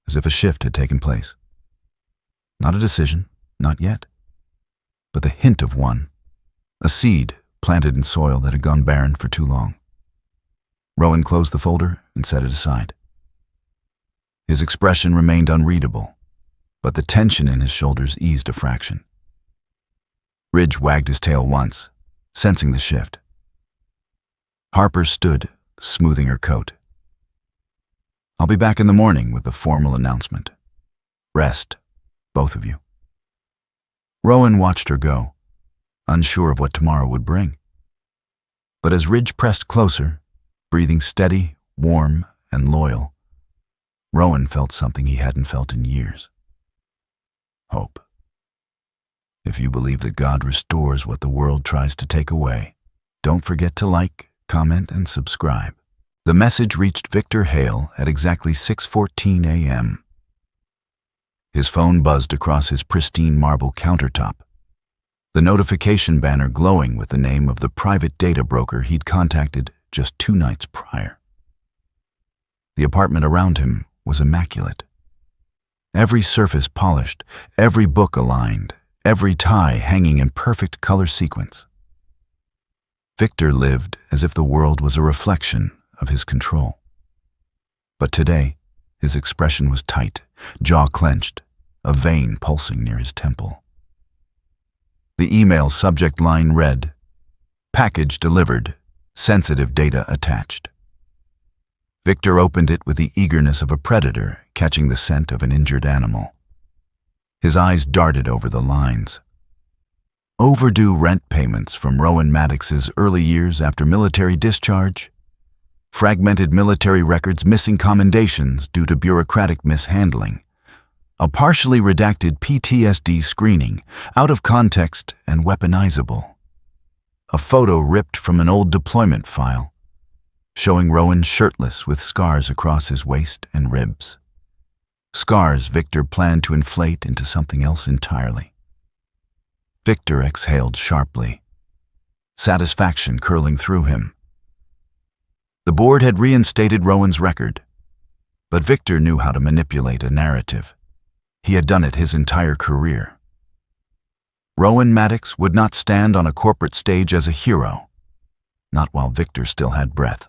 as if a shift had taken place. Not a decision, not yet, but the hint of one, a seed planted in soil that had gone barren for too long. Rowan closed the folder and set it aside. His expression remained unreadable, but the tension in his shoulders eased a fraction. Ridge wagged his tail once, sensing the shift. Harper stood, smoothing her coat. "I'll be back in the morning with the formal announcement. Rest, both of you." Rowan watched her go, unsure of what tomorrow would bring. But as Ridge pressed closer, breathing steady, warm, and loyal, Rowan felt something he hadn't felt in years. Hope. If you believe that God restores what the world tries to take away, don't forget to like, comment, and subscribe. The message reached Victor Hale at exactly 6:14 a.m. His phone buzzed across his pristine marble countertop, the notification banner glowing with the name of the private data broker he'd contacted just 2 nights prior. The apartment around him was immaculate. Every surface polished, every book aligned, every tie hanging in perfect color sequence. Victor lived as if the world was a reflection of his control. But today, his expression was tight, jaw clenched, a vein pulsing near his temple. The email subject line read, "Package delivered, sensitive data attached." Victor opened it with the eagerness of a predator catching the scent of an injured animal. His eyes darted over the lines. Overdue rent payments from Rowan Maddox's early years after military discharge, fragmented military records missing commendations due to bureaucratic mishandling, a partially redacted PTSD screening, out of context and weaponizable, a photo ripped from an old deployment file, showing Rowan shirtless with scars across his waist and ribs. Scars Victor planned to inflate into something else entirely. Victor exhaled sharply, satisfaction curling through him. The board had reinstated Rowan's record, but Victor knew how to manipulate a narrative. He had done it his entire career. Rowan Maddox would not stand on a corporate stage as a hero, not while Victor still had breath.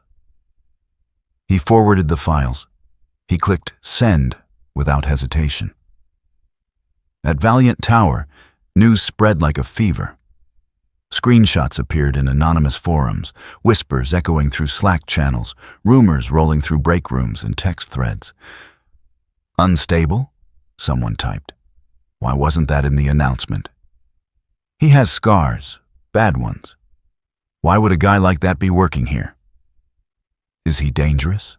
He forwarded the files. He clicked send without hesitation. At Valiant Tower, news spread like a fever. Screenshots appeared in anonymous forums, whispers echoing through Slack channels, rumors rolling through break rooms and text threads. "Unstable?" someone typed. "Why wasn't that in the announcement? He has scars, bad ones. Why would a guy like that be working here? Is he dangerous?"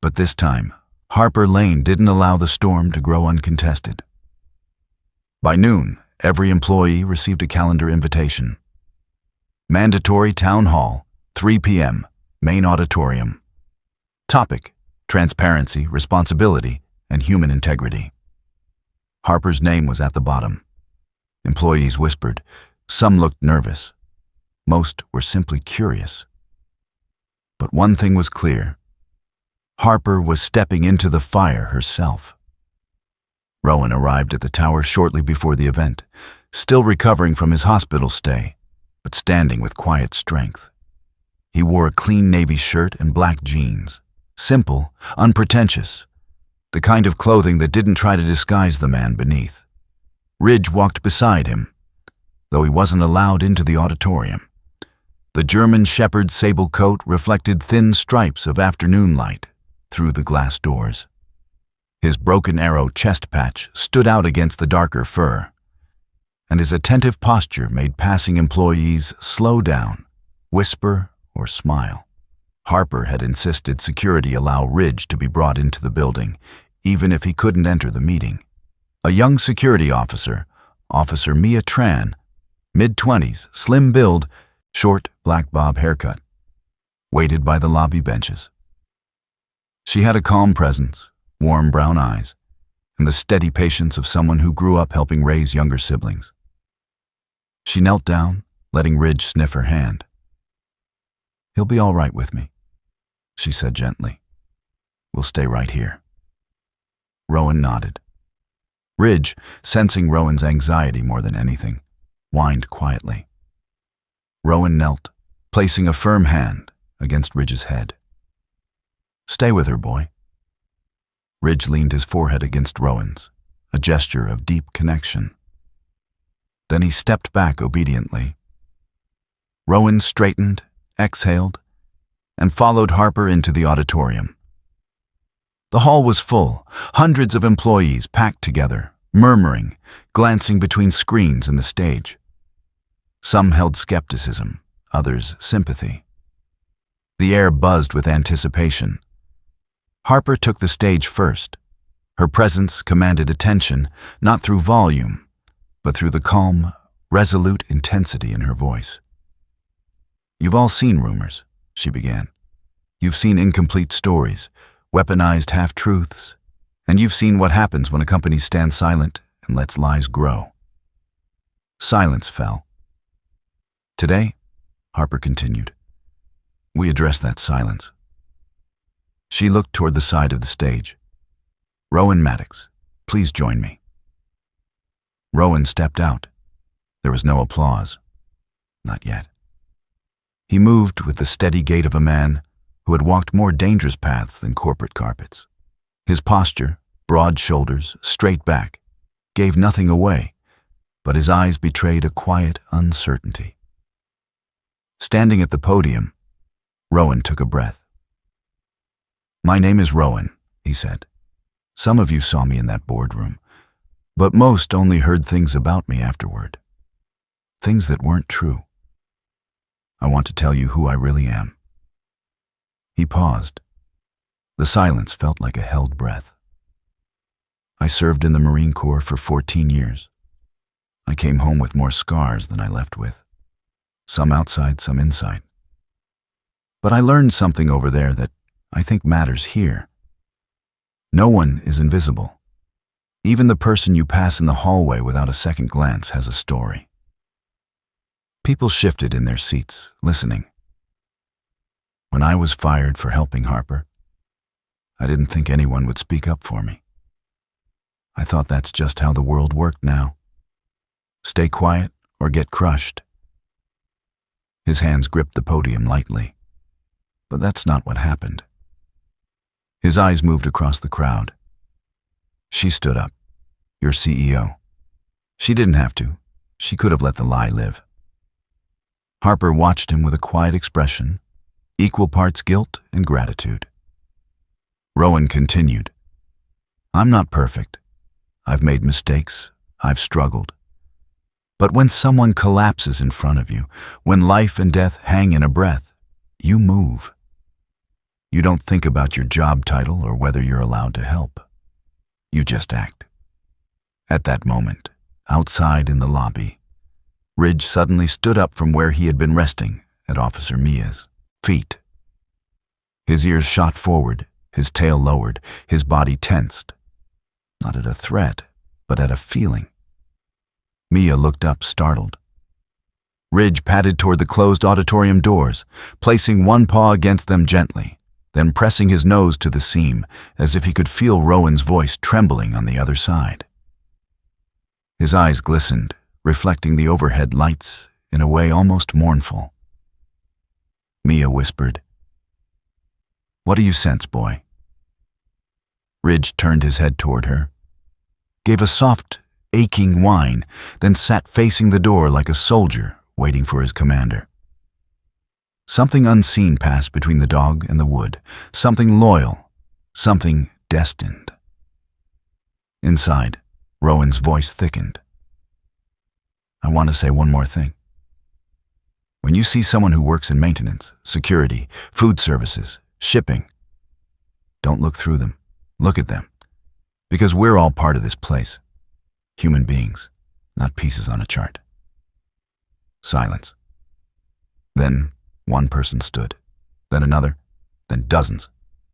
But this time, Harper Lane didn't allow the storm to grow uncontested. By noon, every employee received a calendar invitation. Mandatory town hall, 3 p.m., main auditorium. Topic: transparency, responsibility, and human integrity. Harper's name was at the bottom. Employees whispered. Some looked nervous. Most were simply curious. But one thing was clear. Harper was stepping into the fire herself. Rowan arrived at the tower shortly before the event, still recovering from his hospital stay, but standing with quiet strength. He wore a clean navy shirt and black jeans, simple, unpretentious, the kind of clothing that didn't try to disguise the man beneath. Ridge walked beside him, though he wasn't allowed into the auditorium. The German shepherd sable coat reflected thin stripes of afternoon light through the glass doors. His broken arrow chest patch stood out against the darker fur, and his attentive posture made passing employees slow down, whisper, or smile. Harper had insisted security allow Ridge to be brought into the building, even if he couldn't enter the meeting. A young security officer, Officer Mia Tran, mid-20s, slim build, short black bob haircut, waited by the lobby benches. She had a calm presence, warm brown eyes, and the steady patience of someone who grew up helping raise younger siblings. She knelt down, letting Ridge sniff her hand. "He'll be all right with me," she said gently. "We'll stay right here." Rowan nodded. Ridge, sensing Rowan's anxiety more than anything, whined quietly. Rowan knelt, placing a firm hand against Ridge's head. "Stay with her, boy. Ridge leaned his forehead against Rowan's, a gesture of deep connection. Then he stepped back obediently. Rowan straightened, exhaled, and followed Harper into the auditorium. The hall was full, hundreds of employees packed together, murmuring, glancing between screens and the stage. Some held skepticism, others sympathy. The air buzzed with anticipation. Harper took the stage first. Her presence commanded attention, not through volume, but through the calm, resolute intensity in her voice. "You've all seen rumors," she began. "You've seen incomplete stories, weaponized half-truths, and you've seen what happens when a company stands silent and lets lies grow." Silence fell. "Today," Harper continued, "we address that silence." She looked toward the side of the stage. "Rowan Maddox, please join me." Rowan stepped out. There was no applause. Not yet. He moved with the steady gait of a man who had walked more dangerous paths than corporate carpets. His posture, broad shoulders, straight back, gave nothing away, but his eyes betrayed a quiet uncertainty. Standing at the podium, Rowan took a breath. "My name is Rowan," he said. "Some of you saw me in that boardroom, but most only heard things about me afterward. Things that weren't true. I want to tell you who I really am." He paused. The silence felt like a held breath. "I served in the Marine Corps for 14 years. I came home with more scars than I left with. Some outside, some inside. But I learned something over there that I think matters here. No one is invisible. Even the person you pass in the hallway without a second glance has a story." People shifted in their seats, listening. When I was fired for helping Harper, I didn't think anyone would speak up for me. I thought that's just how the world worked now. Stay quiet or get crushed. His hands gripped the podium lightly. But that's not what happened. His eyes moved across the crowd. "She stood up. Your CEO. She didn't have to. She could have let the lie live." Harper watched him with a quiet expression, equal parts guilt and gratitude. Rowan continued, "I'm not perfect. I've made mistakes. I've struggled. But when someone collapses in front of you, when life and death hang in a breath, you move. You don't think about your job title or whether you're allowed to help. You just act." At that moment, outside in the lobby, Ridge suddenly stood up from where he had been resting at Officer Mia's feet. His ears shot forward, his tail lowered, his body tensed. Not at a threat, but at a feeling. Mia looked up, startled. Ridge padded toward the closed auditorium doors, placing one paw against them gently, then pressing his nose to the seam, as if he could feel Rowan's voice trembling on the other side. His eyes glistened, reflecting the overhead lights in a way almost mournful. Mia whispered, "What do you sense, boy?" Ridge turned his head toward her, gave a soft, aching whine, then sat facing the door like a soldier waiting for his commander. Something unseen passed between the dog and the wood, something loyal, something destined. Inside, Rowan's voice thickened. "I want to say one more thing. When you see someone who works in maintenance, security, food services, shipping, don't look through them. Look at them. Because we're all part of this place. Human beings, not pieces on a chart." Silence. Then one person stood, then another, then dozens,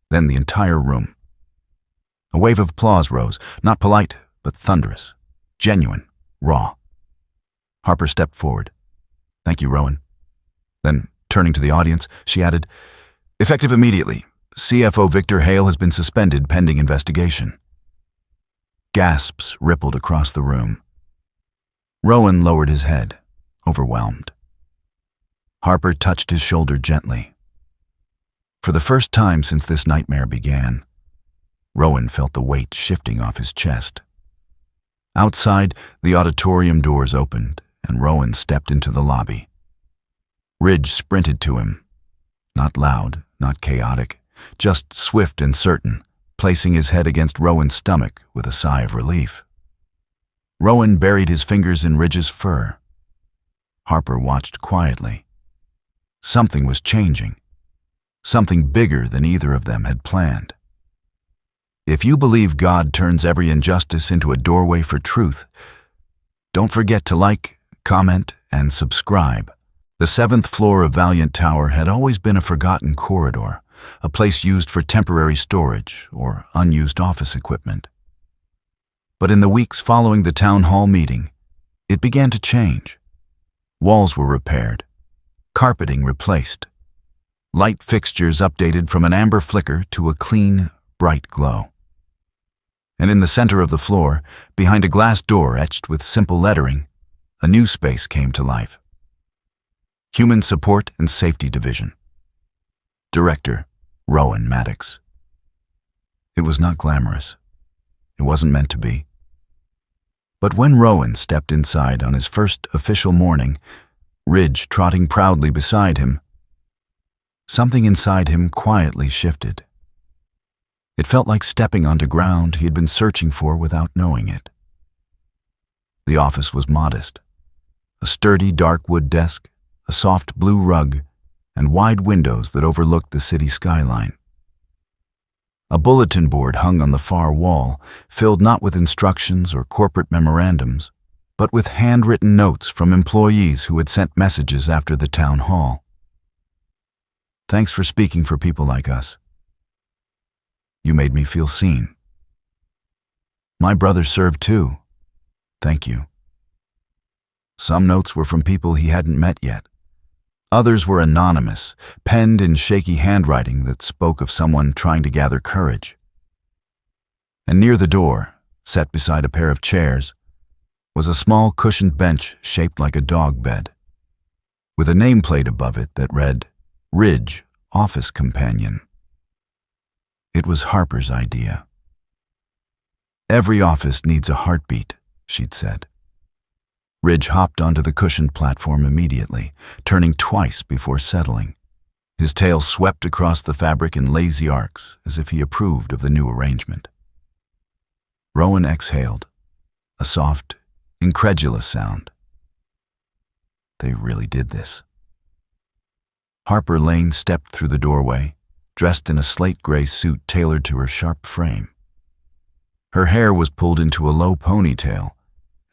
then the entire room. A wave of applause rose, not polite, but thunderous, genuine, raw. Harper stepped forward. "Thank you, Rowan." Then, turning to the audience, she added, "Effective immediately, CFO Victor Hale has been suspended pending investigation." Gasps rippled across the room. Rowan lowered his head, overwhelmed. Harper touched his shoulder gently. For the first time since this nightmare began, Rowan felt the weight shifting off his chest. Outside, the auditorium doors opened, and Rowan stepped into the lobby. Ridge sprinted to him. Not loud, not chaotic, just swift and certain, placing his head against Rowan's stomach with a sigh of relief. Rowan buried his fingers in Ridge's fur. Harper watched quietly. Something was changing. Something bigger than either of them had planned. If you believe God turns every injustice into a doorway for truth, don't forget to like, comment, and subscribe. The 7th floor of Valiant Tower had always been a forgotten corridor, a place used for temporary storage or unused office equipment. But in the weeks following the town hall meeting, it began to change. Walls were repaired, carpeting replaced, light fixtures updated from an amber flicker to a clean, bright glow. And in the center of the floor, behind a glass door etched with simple lettering, a new space came to life. Human Support and Safety Division. Director, Rowan Maddox. It was not glamorous. It wasn't meant to be. But when Rowan stepped inside on his first official morning, Ridge trotting proudly beside him, something inside him quietly shifted. It felt like stepping onto ground he had been searching for without knowing it. The office was modest. A sturdy dark wood desk, a soft blue rug, and wide windows that overlooked the city skyline. A bulletin board hung on the far wall, filled not with instructions or corporate memorandums, but with handwritten notes from employees who had sent messages after the town hall. Thanks for speaking for people like us. You made me feel seen. My brother served too. Thank you. Some notes were from people he hadn't met yet. Others were anonymous, penned in shaky handwriting that spoke of someone trying to gather courage. And near the door, set beside a pair of chairs, was a small cushioned bench shaped like a dog bed, with a nameplate above it that read, Ridge, Office Companion. It was Harper's idea. Every office needs a heartbeat, she'd said. Ridge hopped onto the cushioned platform immediately, turning twice before settling. His tail swept across the fabric in lazy arcs, as if he approved of the new arrangement. Rowan exhaled, a soft, incredulous sound. They really did this. Harper Lane stepped through the doorway, dressed in a slate gray suit tailored to her sharp frame. Her hair was pulled into a low ponytail,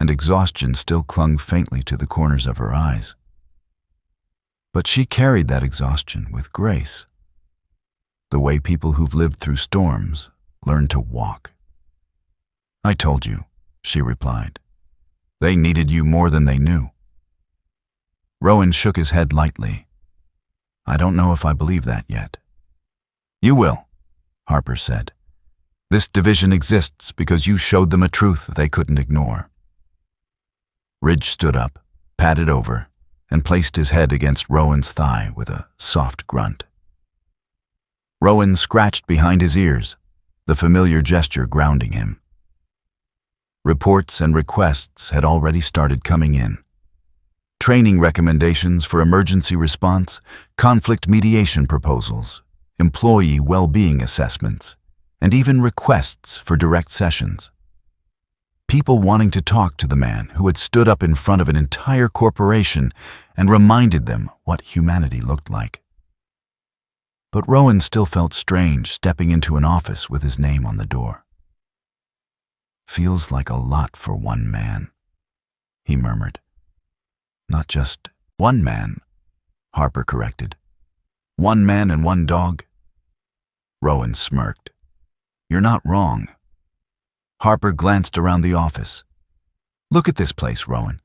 and exhaustion still clung faintly to the corners of her eyes. But she carried that exhaustion with grace, the way people who've lived through storms learn to walk. I told you, she replied. They needed you more than they knew. Rowan shook his head lightly. I don't know if I believe that yet. You will, Harper said. This division exists because you showed them a truth they couldn't ignore. Ridge stood up, padded over, and placed his head against Rowan's thigh with a soft grunt. Rowan scratched behind his ears, the familiar gesture grounding him. Reports and requests had already started coming in. Training recommendations for emergency response, conflict mediation proposals, employee well-being assessments, and even requests for direct sessions. People wanting to talk to the man who had stood up in front of an entire corporation and reminded them what humanity looked like. But Rowan still felt strange stepping into an office with his name on the door. Feels like a lot for one man, he murmured. Not just one man, Harper corrected. One man and one dog. Rowan smirked. You're not wrong. Harper glanced around the office. Look at this place, Rowan.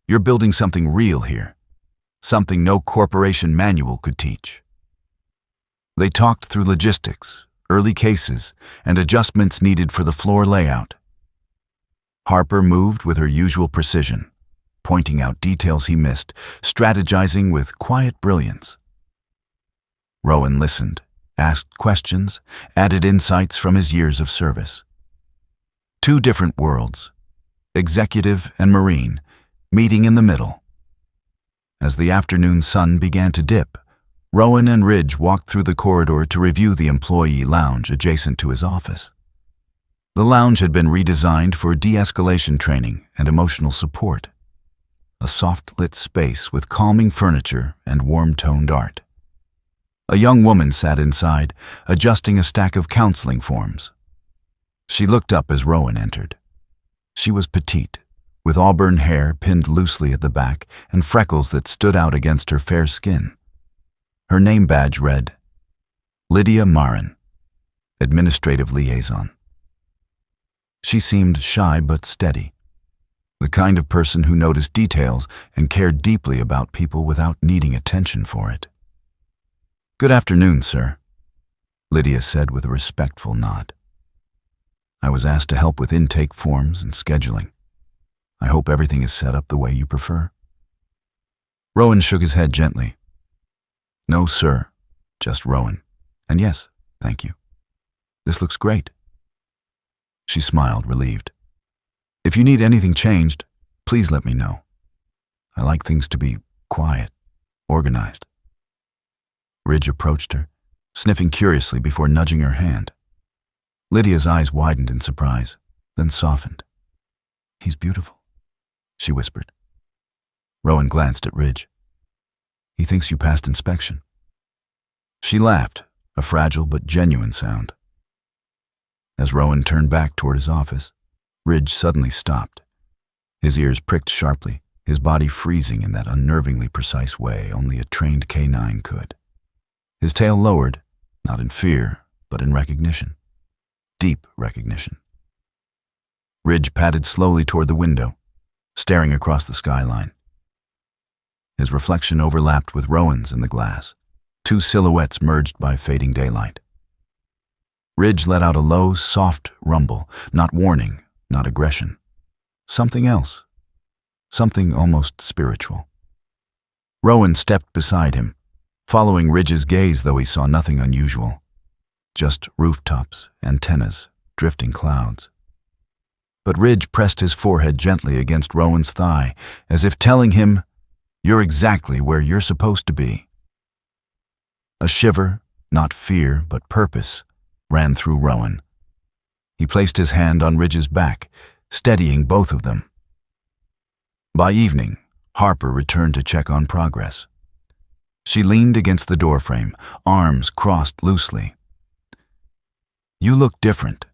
You're building something real here. Something no corporation manual could teach. They talked through logistics, early cases, and adjustments needed for the floor layout. Harper moved with her usual precision, pointing out details he missed, strategizing with quiet brilliance. Rowan listened, asked questions, added insights from his years of service. Two different worlds, executive and marine, meeting in the middle. As the afternoon sun began to dip, Rowan and Ridge walked through the corridor to review the employee lounge adjacent to his office. The lounge had been redesigned for de-escalation training and emotional support. A soft-lit space with calming furniture and warm-toned art. A young woman sat inside, adjusting a stack of counseling forms. She looked up as Rowan entered. She was petite, with auburn hair pinned loosely at the back and freckles that stood out against her fair skin. Her name badge read, Lydia Marin, Administrative Liaison. She seemed shy but steady, the kind of person who noticed details and cared deeply about people without needing attention for it. "Good afternoon, sir," Lydia said with a respectful nod. "I was asked to help with intake forms and scheduling. I hope everything is set up the way you prefer." Rowan shook his head gently. "No, sir, just Rowan. And yes, thank you. This looks great." She smiled, relieved. "If you need anything changed, please let me know. I like things to be quiet, organized." Ridge approached her, sniffing curiously before nudging her hand. Lydia's eyes widened in surprise, then softened. "He's beautiful," she whispered. Rowan glanced at Ridge. "He thinks you passed inspection." She laughed, a fragile but genuine sound. As Rowan turned back toward his office, Ridge suddenly stopped. His ears pricked sharply, his body freezing in that unnervingly precise way only a trained canine could. His tail lowered, not in fear, but in recognition. Deep recognition. Ridge padded slowly toward the window, staring across the skyline. His reflection overlapped with Rowan's in the glass, two silhouettes merged by fading daylight. Ridge let out a low, soft rumble, not warning, not aggression. Something else. Something almost spiritual. Rowan stepped beside him, following Ridge's gaze though he saw nothing unusual. Just rooftops, antennas, drifting clouds. But Ridge pressed his forehead gently against Rowan's thigh, as if telling him, "You're exactly where you're supposed to be." A shiver, not fear, but purpose, ran through Rowan. He placed his hand on Ridge's back, steadying both of them. By evening, Harper returned to check on progress. She leaned against the doorframe, arms crossed loosely. "You look different,"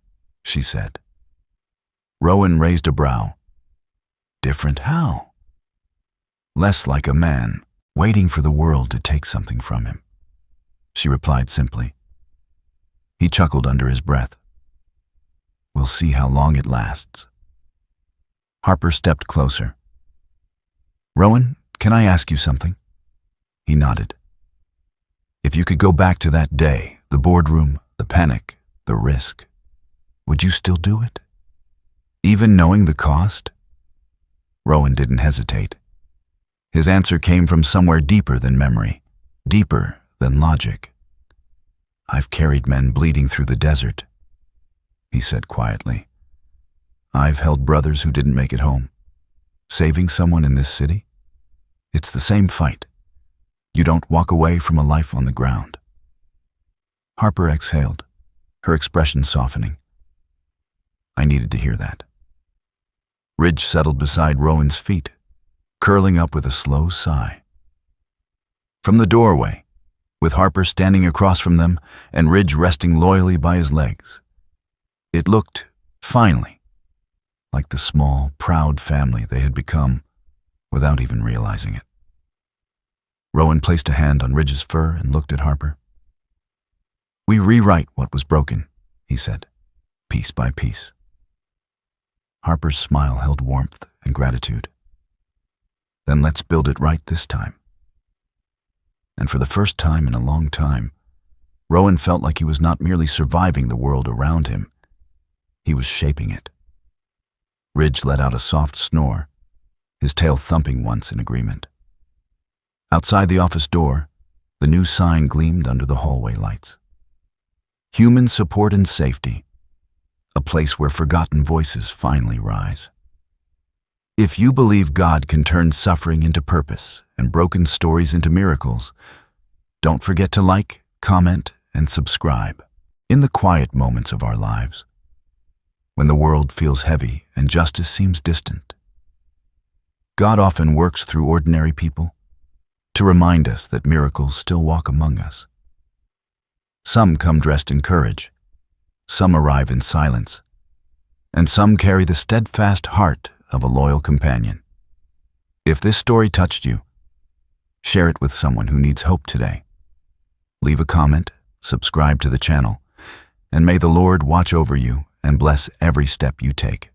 she said. Rowan raised a brow. "Different how?" "Less like a man, waiting for the world to take something from him," she replied simply. He chuckled under his breath. "We'll see how long it lasts." Harper stepped closer. "Rowan, can I ask you something?" He nodded. "If you could go back to that day, the boardroom, the panic, the risk, would you still do it? Even knowing the cost?" Rowan didn't hesitate. His answer came from somewhere deeper than memory, deeper than logic. "I've carried men bleeding through the desert," he said quietly. "I've held brothers who didn't make it home. Saving someone in this city? It's the same fight. You don't walk away from a life on the ground." Harper exhaled, her expression softening. I needed to hear that. Ridge settled beside Rowan's feet, curling up with a slow sigh. From the doorway, with Harper standing across from them and Ridge resting loyally by his legs, it looked, finally, like the small, proud family they had become without even realizing it. Rowan placed a hand on Ridge's fur and looked at Harper. "We rewrite what was broken," he said, piece by piece. Harper's smile held warmth and gratitude. "Then let's build it right this time." And for the first time in a long time, Rowan felt like he was not merely surviving the world around him, he was shaping it. Ridge let out a soft snore, his tail thumping once in agreement. Outside the office door, the new sign gleamed under the hallway lights. human support and safety, a place where forgotten voices finally rise. If you believe God can turn suffering into purpose and broken stories into miracles, don't forget to like, comment, and subscribe. In the quiet moments of our lives, when the world feels heavy and justice seems distant, God often works through ordinary people to remind us that miracles still walk among us. Some come dressed in courage, some arrive in silence, and some carry the steadfast heart of a loyal companion. If this story touched you, share it with someone who needs hope today. Leave a comment, subscribe to the channel, and may the Lord watch over you and bless every step you take.